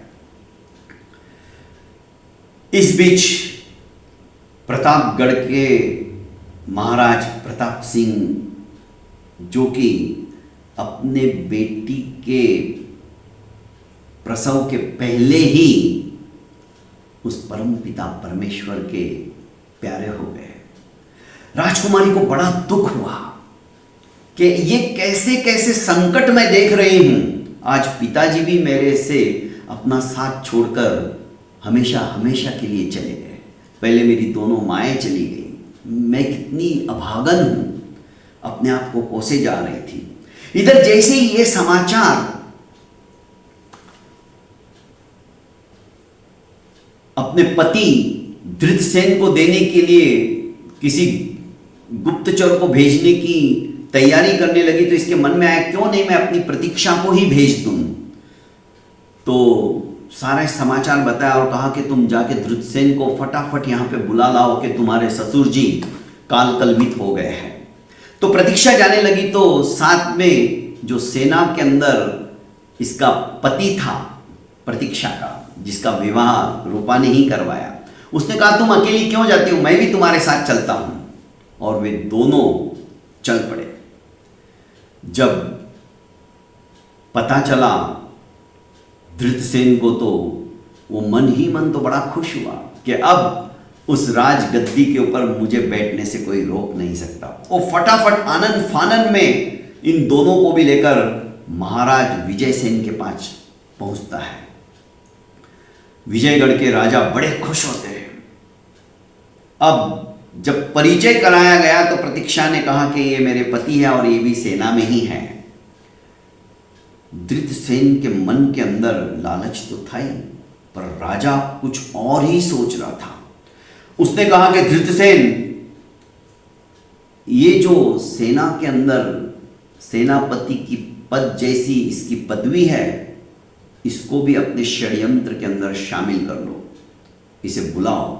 इस बीच प्रतापगढ़ के महाराज प्रताप सिंह, जो कि अपने बेटी के प्रसव के पहले ही उस परमपिता परमेश्वर के प्यारे हो गए, राजकुमारी को बड़ा दुख हुआ कि ये कैसे कैसे संकट मैं देख रही हूं। आज पिताजी भी मेरे से अपना साथ छोड़कर हमेशा हमेशा के लिए चले गए। पहले मेरी दोनों माएँ चली गई। मैं कितनी अभागन हूं, अपने आप को कोसे जा रही थी। इधर जैसे ही ये समाचार अपने पति धृतसेन को देने के लिए किसी गुप्तचर को भेजने की तैयारी करने लगी, तो इसके मन में आया क्यों नहीं मैं अपनी प्रतीक्षा को ही भेज दूं। तो सारे समाचार बताया और कहा कि तुम जाके धृतसेन को फटाफट यहाँ पे बुला लाओ कि तुम्हारे ससुर जी काल कलवित हो गए हैं। तो प्रतीक्षा जाने लगी, तो साथ में जो सेना के अंदर इसका पति था प्रतीक्षा का, जिसका विवाह रूपा ने ही करवाया, उसने कहा तुम अकेली क्यों जाती हो, मैं भी तुम्हारे साथ चलता हूं। और वे दोनों चल पड़े। जब पता चला धृतसेन को तो वो मन ही मन तो बड़ा खुश हुआ कि अब उस राजगद्दी के ऊपर मुझे बैठने से कोई रोक नहीं सकता। वो फटाफट आनंद फानन में इन दोनों को भी लेकर महाराज विजयसेन के पास पहुंचता है। विजयगढ़ के राजा बड़े खुश होते हैं। अब जब परिचय कराया गया तो प्रतीक्षा ने कहा कि ये मेरे पति है और ये भी सेना में ही है। धृतसेन के मन के अंदर लालच तो था ही, पर राजा कुछ और ही सोच रहा था। उसने कहा कि धृतसेन, ये जो सेना के अंदर सेनापति की पद जैसी इसकी पदवी है, इसको भी अपने षड्यंत्र के अंदर शामिल कर लो, इसे बुलाओ,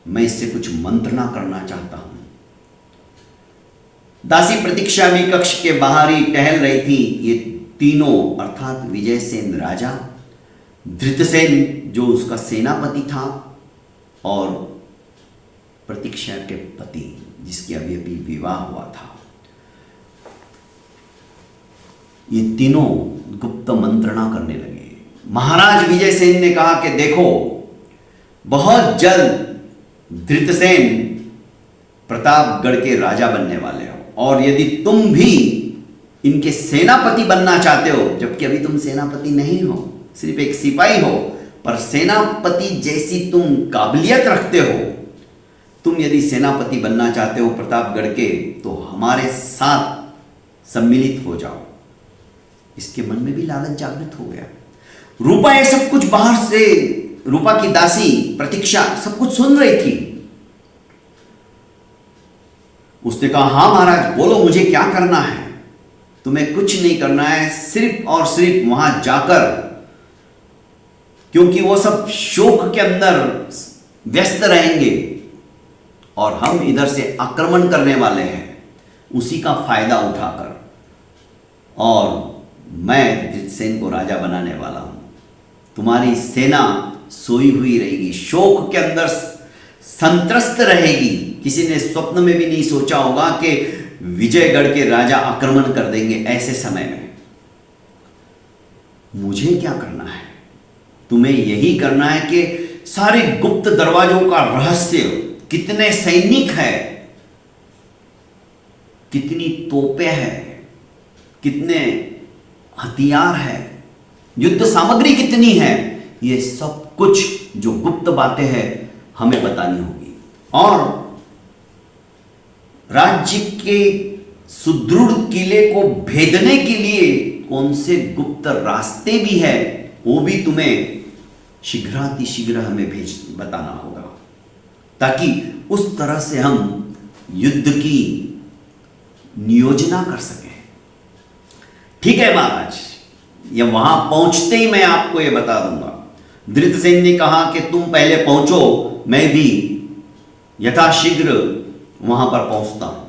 मैं इससे कुछ मंत्रणा करना चाहता हूं। दासी प्रतीक्षा भी कक्ष के बाहर ही टहल रही थी। ये तीनों अर्थात विजयसेन राजा, धृतसेन जो उसका सेनापति था, और प्रतीक्षा के पति जिसकी अभी अभी विवाह हुआ था, ये तीनों गुप्त मंत्रणा करने लगे। महाराज विजयसेन ने कहा कि देखो, बहुत जल्द धृतसेन प्रतापगढ़ के राजा बनने वाले हो, और यदि तुम भी इनके सेनापति बनना चाहते हो, जबकि अभी तुम सेनापति नहीं हो, सिर्फ एक सिपाही हो, पर सेनापति जैसी तुम काबिलियत रखते हो, तुम यदि सेनापति बनना चाहते हो प्रतापगढ़ के, तो हमारे साथ सम्मिलित हो जाओ। इसके मन में भी लालच जागृत हो गया। रूपा ये सब कुछ बाहर से रूपा की दासी प्रतीक्षा सब कुछ सुन रही थी। उसने कहा, हाँ महाराज, बोलो मुझे क्या करना है। तुम्हें कुछ नहीं करना है, सिर्फ और सिर्फ वहां जाकर, क्योंकि वो सब शोक के अंदर व्यस्त रहेंगे और हम इधर से आक्रमण करने वाले हैं, उसी का फायदा उठाकर, और मैं धृतसेन को राजा बनाने वाला हूं। तुम्हारी सेना सोई हुई रहेगी, शोक के अंदर संत्रस्त रहेगी। किसी ने स्वप्न में भी नहीं सोचा होगा कि विजयगढ़ के राजा आक्रमण कर देंगे ऐसे समय में। मुझे क्या करना है? तुम्हें यही करना है कि सारे गुप्त दरवाजों का रहस्य, कितने सैनिक हैं, कितनी तोपें हैं, कितने हथियार हैं, युद्ध सामग्री कितनी है, ये सब कुछ जो गुप्त बातें हैं हमें बतानी होगी। और राज्य के सुदृढ़ किले को भेदने के लिए कौन से गुप्त रास्ते भी है, वो भी तुम्हें शीघ्रातिशीघ्र हमें बताना होगा, ताकि उस तरह से हम युद्ध की नियोजना कर सकें। ठीक है महाराज, या वहां पहुंचते ही मैं आपको यह बता दूंगा। धृतसेन ने कहा कि तुम पहले पहुंचो, मैं भी यथाशीघ्र वहां पर पहुंचता हूं।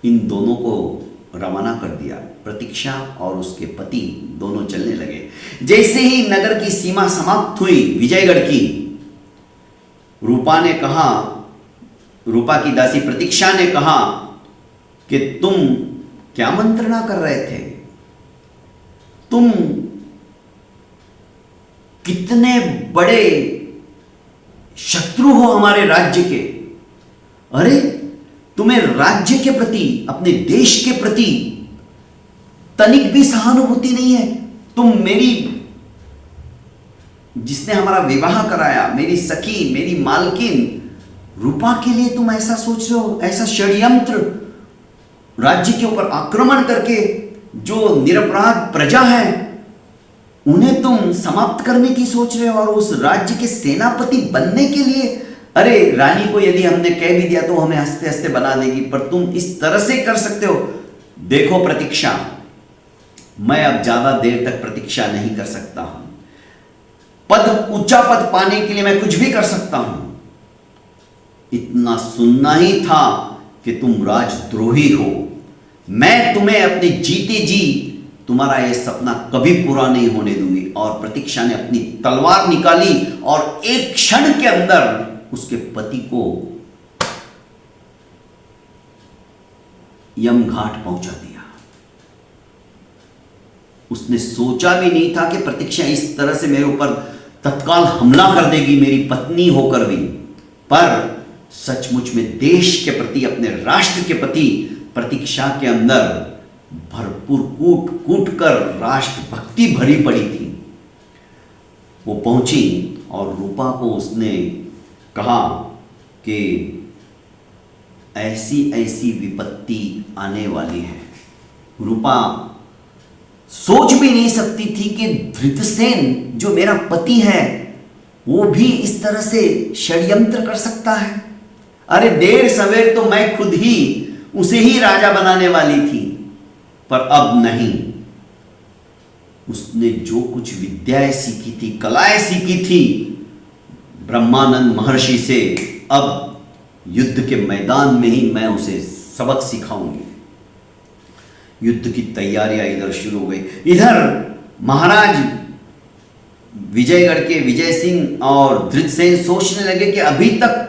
इन दोनों को रवाना कर दिया। प्रतीक्षा और उसके पति दोनों चलने लगे। जैसे ही नगर की सीमा समाप्त हुई विजयगढ़ की, रूपा की दासी प्रतीक्षा ने कहा कि तुम क्या मंत्रणा कर रहे थे? तुम कितने बड़े शत्रु हो हमारे राज्य के। अरे, तुम्हें राज्य के प्रति, अपने देश के प्रति तनिक भी सहानुभूति नहीं है। तुम मेरी, जिसने हमारा विवाह कराया, मेरी सखी, मेरी मालकिन रूपा के लिए तुम ऐसा सोच रहे हो? ऐसा षड्यंत्र, राज्य के ऊपर आक्रमण करके जो निरपराध प्रजा है उन्हें तुम समाप्त करने की सोच रहे हो, और उस राज्य के सेनापति बनने के लिए। अरे, रानी को यदि हमने कह भी दिया तो हमें हंसते हंसते बना देगी, पर तुम इस तरह से कर सकते हो? देखो प्रतीक्षा, मैं अब ज्यादा देर तक प्रतीक्षा नहीं कर सकता हूं। ऊंचा पद पाने के लिए मैं कुछ भी कर सकता हूं। इतना सुनना ही था कि तुम राजद्रोही हो। मैं तुम्हें अपने जीते जी तुम्हारा यह सपना कभी पूरा नहीं होने दूंगी। और प्रतीक्षा ने अपनी तलवार निकाली और एक क्षण के अंदर उसके पति को यमघाट पहुंचा दिया। उसने सोचा भी नहीं था कि प्रतीक्षा इस तरह से मेरे ऊपर तत्काल हमला कर देगी, मेरी पत्नी होकर भी। पर सचमुच में देश के प्रति, अपने राष्ट्र के प्रति प्रतीक्षा के अंदर भरपूर कूट कर राष्ट्रभक्ति भरी पड़ी थी। वो पहुंची और रूपा को उसने कहा कि ऐसी ऐसी विपत्ति आने वाली है। रूपा सोच भी नहीं सकती थी कि धृतसेन जो मेरा पति है वो भी इस तरह से षड्यंत्र कर सकता है। अरे, देर सवेर तो मैं खुद ही उसे ही राजा बनाने वाली थी, पर अब नहीं। उसने जो कुछ विद्याएं सीखी थी, कलाएं सीखी थी ब्रह्मानंद महर्षि से, अब युद्ध के मैदान में ही मैं उसे सबक सिखाऊंगी। युद्ध की तैयारियां इधर शुरू हो गई। इधर महाराज विजयगढ़ के विजय सिंह और धृतसेन सोचने लगे कि अभी तक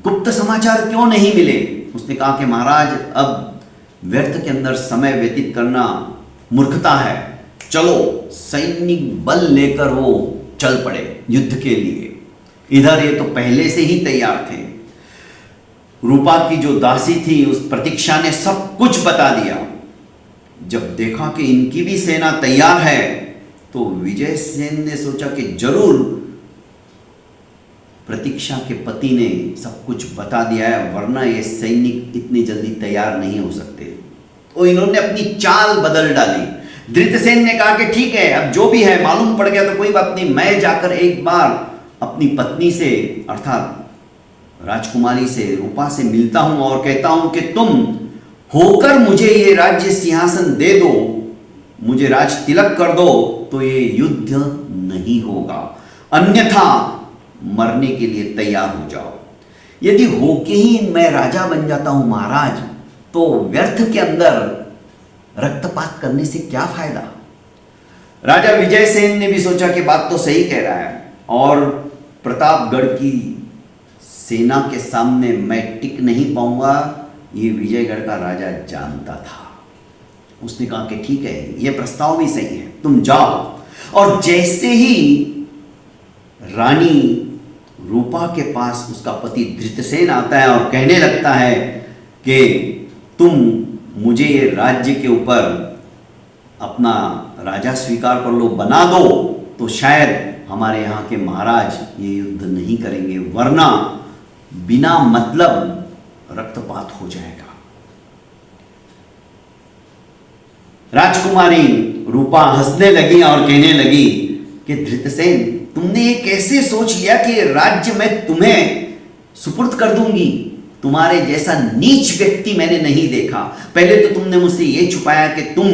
गुप्त समाचार क्यों नहीं मिले। उसने कहा कि महाराज, अब व्यर्थ के अंदर समय व्यतीत करना मूर्खता है। चलो, सैनिक बल लेकर वो चल पड़े युद्ध के लिए। इधर ये तो पहले से ही तैयार थे। रूपा की जो दासी थी, उस प्रतीक्षा ने सब कुछ बता दिया। जब देखा कि इनकी भी सेना तैयार है, तो विजय सेन ने सोचा कि जरूर प्रतीक्षा के पति ने सब कुछ बता दिया है, वरना ये सैनिक इतनी जल्दी तैयार नहीं हो सकते। तो इन्होंने अपनी चाल बदल डाली। धृतसेन ने कहा कि ठीक है, अब जो भी है मालूम पड़ गया तो कोई बात नहीं, मैं जाकर एक बार अपनी पत्नी से अर्थात राजकुमारी से रूपा से मिलता हूं और कहता हूं कि तुम होकर मुझे ये राज्य सिंहासन दे दो, मुझे राज तिलक कर दो, तो ये युद्ध नहीं होगा, अन्यथा मरने के लिए तैयार हो जाओ। यदि होके ही मैं राजा बन जाता हूं महाराज, तो व्यर्थ के अंदर रक्तपात करने से क्या फायदा। राजा विजयसेन ने भी सोचा कि बात तो सही कह रहा है, और प्रतापगढ़ की सेना के सामने मैं टिक नहीं पाऊंगा, ये विजयगढ़ का राजा जानता था। उसने कहा कि ठीक है, ये प्रस्ताव भी सही है, तुम जाओ। और जैसे ही रानी रूपा के पास उसका पति धृतसेन आता है और कहने लगता है कि तुम मुझे ये राज्य के ऊपर अपना राजा स्वीकार कर लो, बना दो, तो शायद हमारे यहाँ के महाराज ये युद्ध नहीं करेंगे, वरना बिना मतलब रक्तपात हो जाएगा। राजकुमारी रूपा हंसने लगी और कहने लगी कि धृतसेन, तुमने ये कैसे सोच लिया कि राज्य मैं तुम्हें सुपुर्द कर दूंगी? तुम्हारे जैसा नीच व्यक्ति मैंने नहीं देखा। पहले तो तुमने मुझसे ये छुपाया कि तुम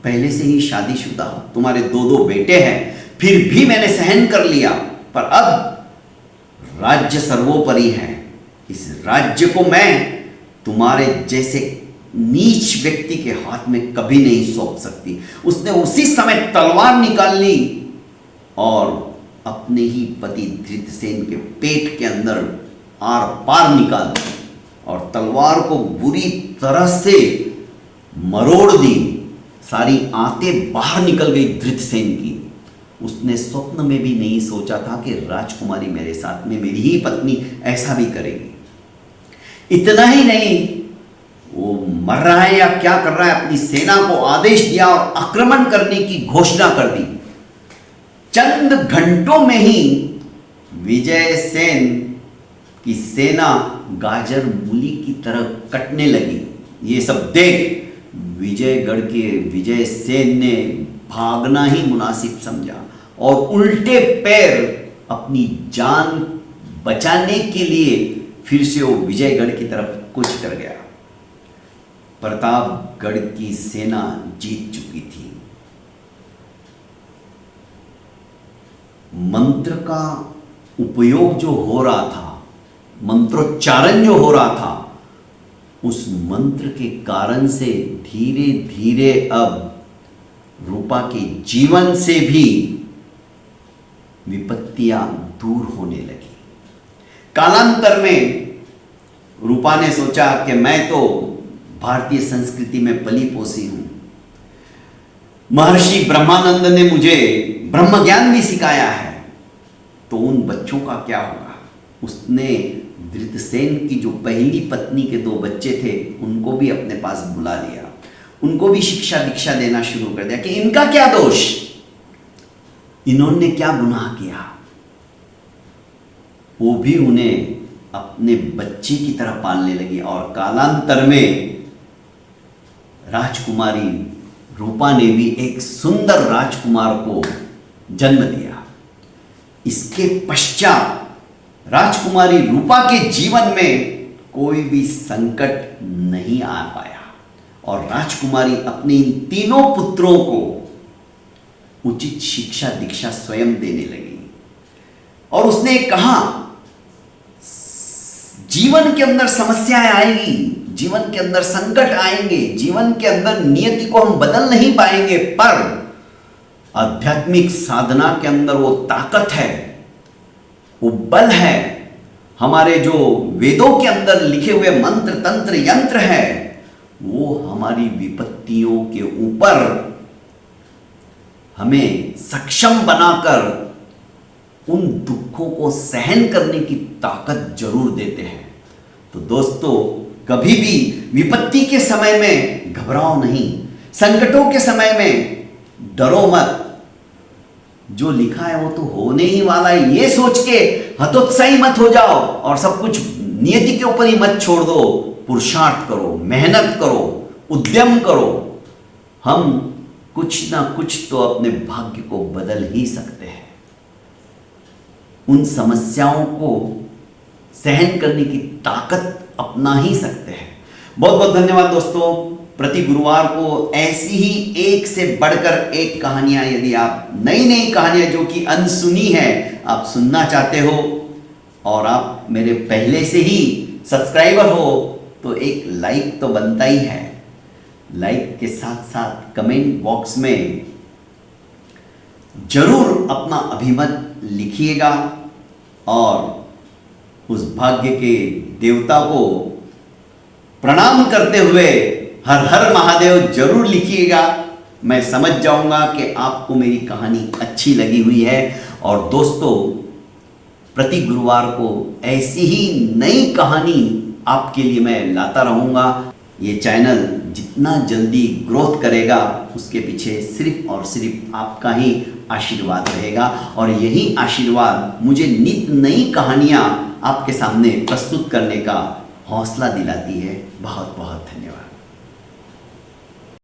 पहले से ही शादीशुदा हो, तुम्हारे दो बेटे हैं, फिर भी मैंने सहन कर लिया, पर अब राज्य सर्वोपरि है। इस राज्य को मैं तुम्हारे जैसे नीच व्यक्ति के हाथ में कभी नहीं सौंप सकती। उसने उसी समय तलवार निकाल ली और अपने ही पति धृतसेन के पेट के अंदर आर पार निकाल दी और तलवार को बुरी तरह से मरोड़ दी। सारी आंतें बाहर निकल गई धृतसेन की। उसने स्वप्न में भी नहीं सोचा था कि राजकुमारी मेरे साथ में, मेरी ही पत्नी ऐसा भी करेगी। इतना ही नहीं, वो मर रहा है या क्या कर रहा है, अपनी सेना को आदेश दिया और आक्रमण करने की घोषणा कर दी। चंद घंटों में ही विजयसेन की सेना गाजर मूली की तरह कटने लगी। ये सब देख विजयगढ़ के विजयसेन ने भागना ही मुनासिब समझा और उल्टे पैर अपनी जान बचाने के लिए फिर से वो विजयगढ़ की तरफ कूच कर गया। प्रतापगढ़ की सेना जीत चुकी थी। मंत्र का उपयोग जो हो रहा था, मंत्रोच्चारण जो हो रहा था, उस मंत्र के कारण से धीरे धीरे अब रूपा के जीवन से भी विपत्तियां दूर होने लगी। कालांतर में रूपा ने सोचा कि मैं तो भारतीय संस्कृति में पली पोसी हूं, महर्षि ब्रह्मानंद ने मुझे ब्रह्म ज्ञान भी सिखाया है, तो उन बच्चों का क्या होगा। उसने धृतसेन की जो पहली पत्नी के 2 बच्चे थे उनको भी अपने पास बुला लिया, उनको भी शिक्षा दीक्षा देना शुरू कर दिया कि इनका क्या दोष, इन्होंने क्या गुनाह किया। वो भी उन्हें अपने बच्चे की तरह पालने लगी और कालांतर में राजकुमारी रूपा ने भी एक सुंदर राजकुमार को जन्म दिया। इसके पश्चात राजकुमारी रूपा के जीवन में कोई भी संकट नहीं आ पाया और राजकुमारी अपने इन 3 पुत्रों को उचित शिक्षा दीक्षा स्वयं देने लगी। और उसने कहा, जीवन के अंदर समस्याएं आएंगी, जीवन के अंदर संकट आएंगे, जीवन के अंदर नियति को हम बदल नहीं पाएंगे, पर आध्यात्मिक साधना के अंदर वो ताकत है, वो बल है। हमारे जो वेदों के अंदर लिखे हुए मंत्र तंत्र यंत्र है, वो हमारी विपत्तियों के ऊपर हमें सक्षम बनाकर उन दुखों को सहन करने की ताकत जरूर देते हैं। तो दोस्तों, कभी भी विपत्ति के समय में घबराओ नहीं, संकटों के समय में डरो मत। जो लिखा है वो तो होने ही वाला है, ये सोच के हतोत्साही मत हो जाओ और सब कुछ नियति के ऊपर ही मत छोड़ दो। पुरुषार्थ करो, मेहनत करो, उद्यम करो। हम कुछ ना कुछ तो अपने भाग्य को बदल ही सकते हैं। उन समस्याओं को सहन करने की ताकत अपना ही सकते हैं। बहुत बहुत धन्यवाद दोस्तों। प्रति गुरुवार को ऐसी ही एक से बढ़कर एक कहानियां, यदि आप नई नई कहानियां जो कि अनसुनी है आप सुनना चाहते हो और आप मेरे पहले से ही सब्सक्राइबर हो, तो एक लाइक तो बनता ही है। लाइक के साथ साथ कमेंट बॉक्स में जरूर अपना अभिमत लिखिएगा और उस भाग्य के देवता को प्रणाम करते हुए हर हर महादेव जरूर लिखिएगा। मैं समझ जाऊंगा कि आपको मेरी कहानी अच्छी लगी हुई है। और दोस्तों, प्रति गुरुवार को ऐसी ही नई कहानी आपके लिए मैं लाता रहूंगा। ये चैनल जितना जल्दी ग्रोथ करेगा उसके पीछे सिर्फ और सिर्फ आपका ही आशीर्वाद रहेगा, और यही आशीर्वाद मुझे नित नई कहानियां आपके सामने प्रस्तुत करने का हौसला दिलाती है। बहुत बहुत धन्यवाद।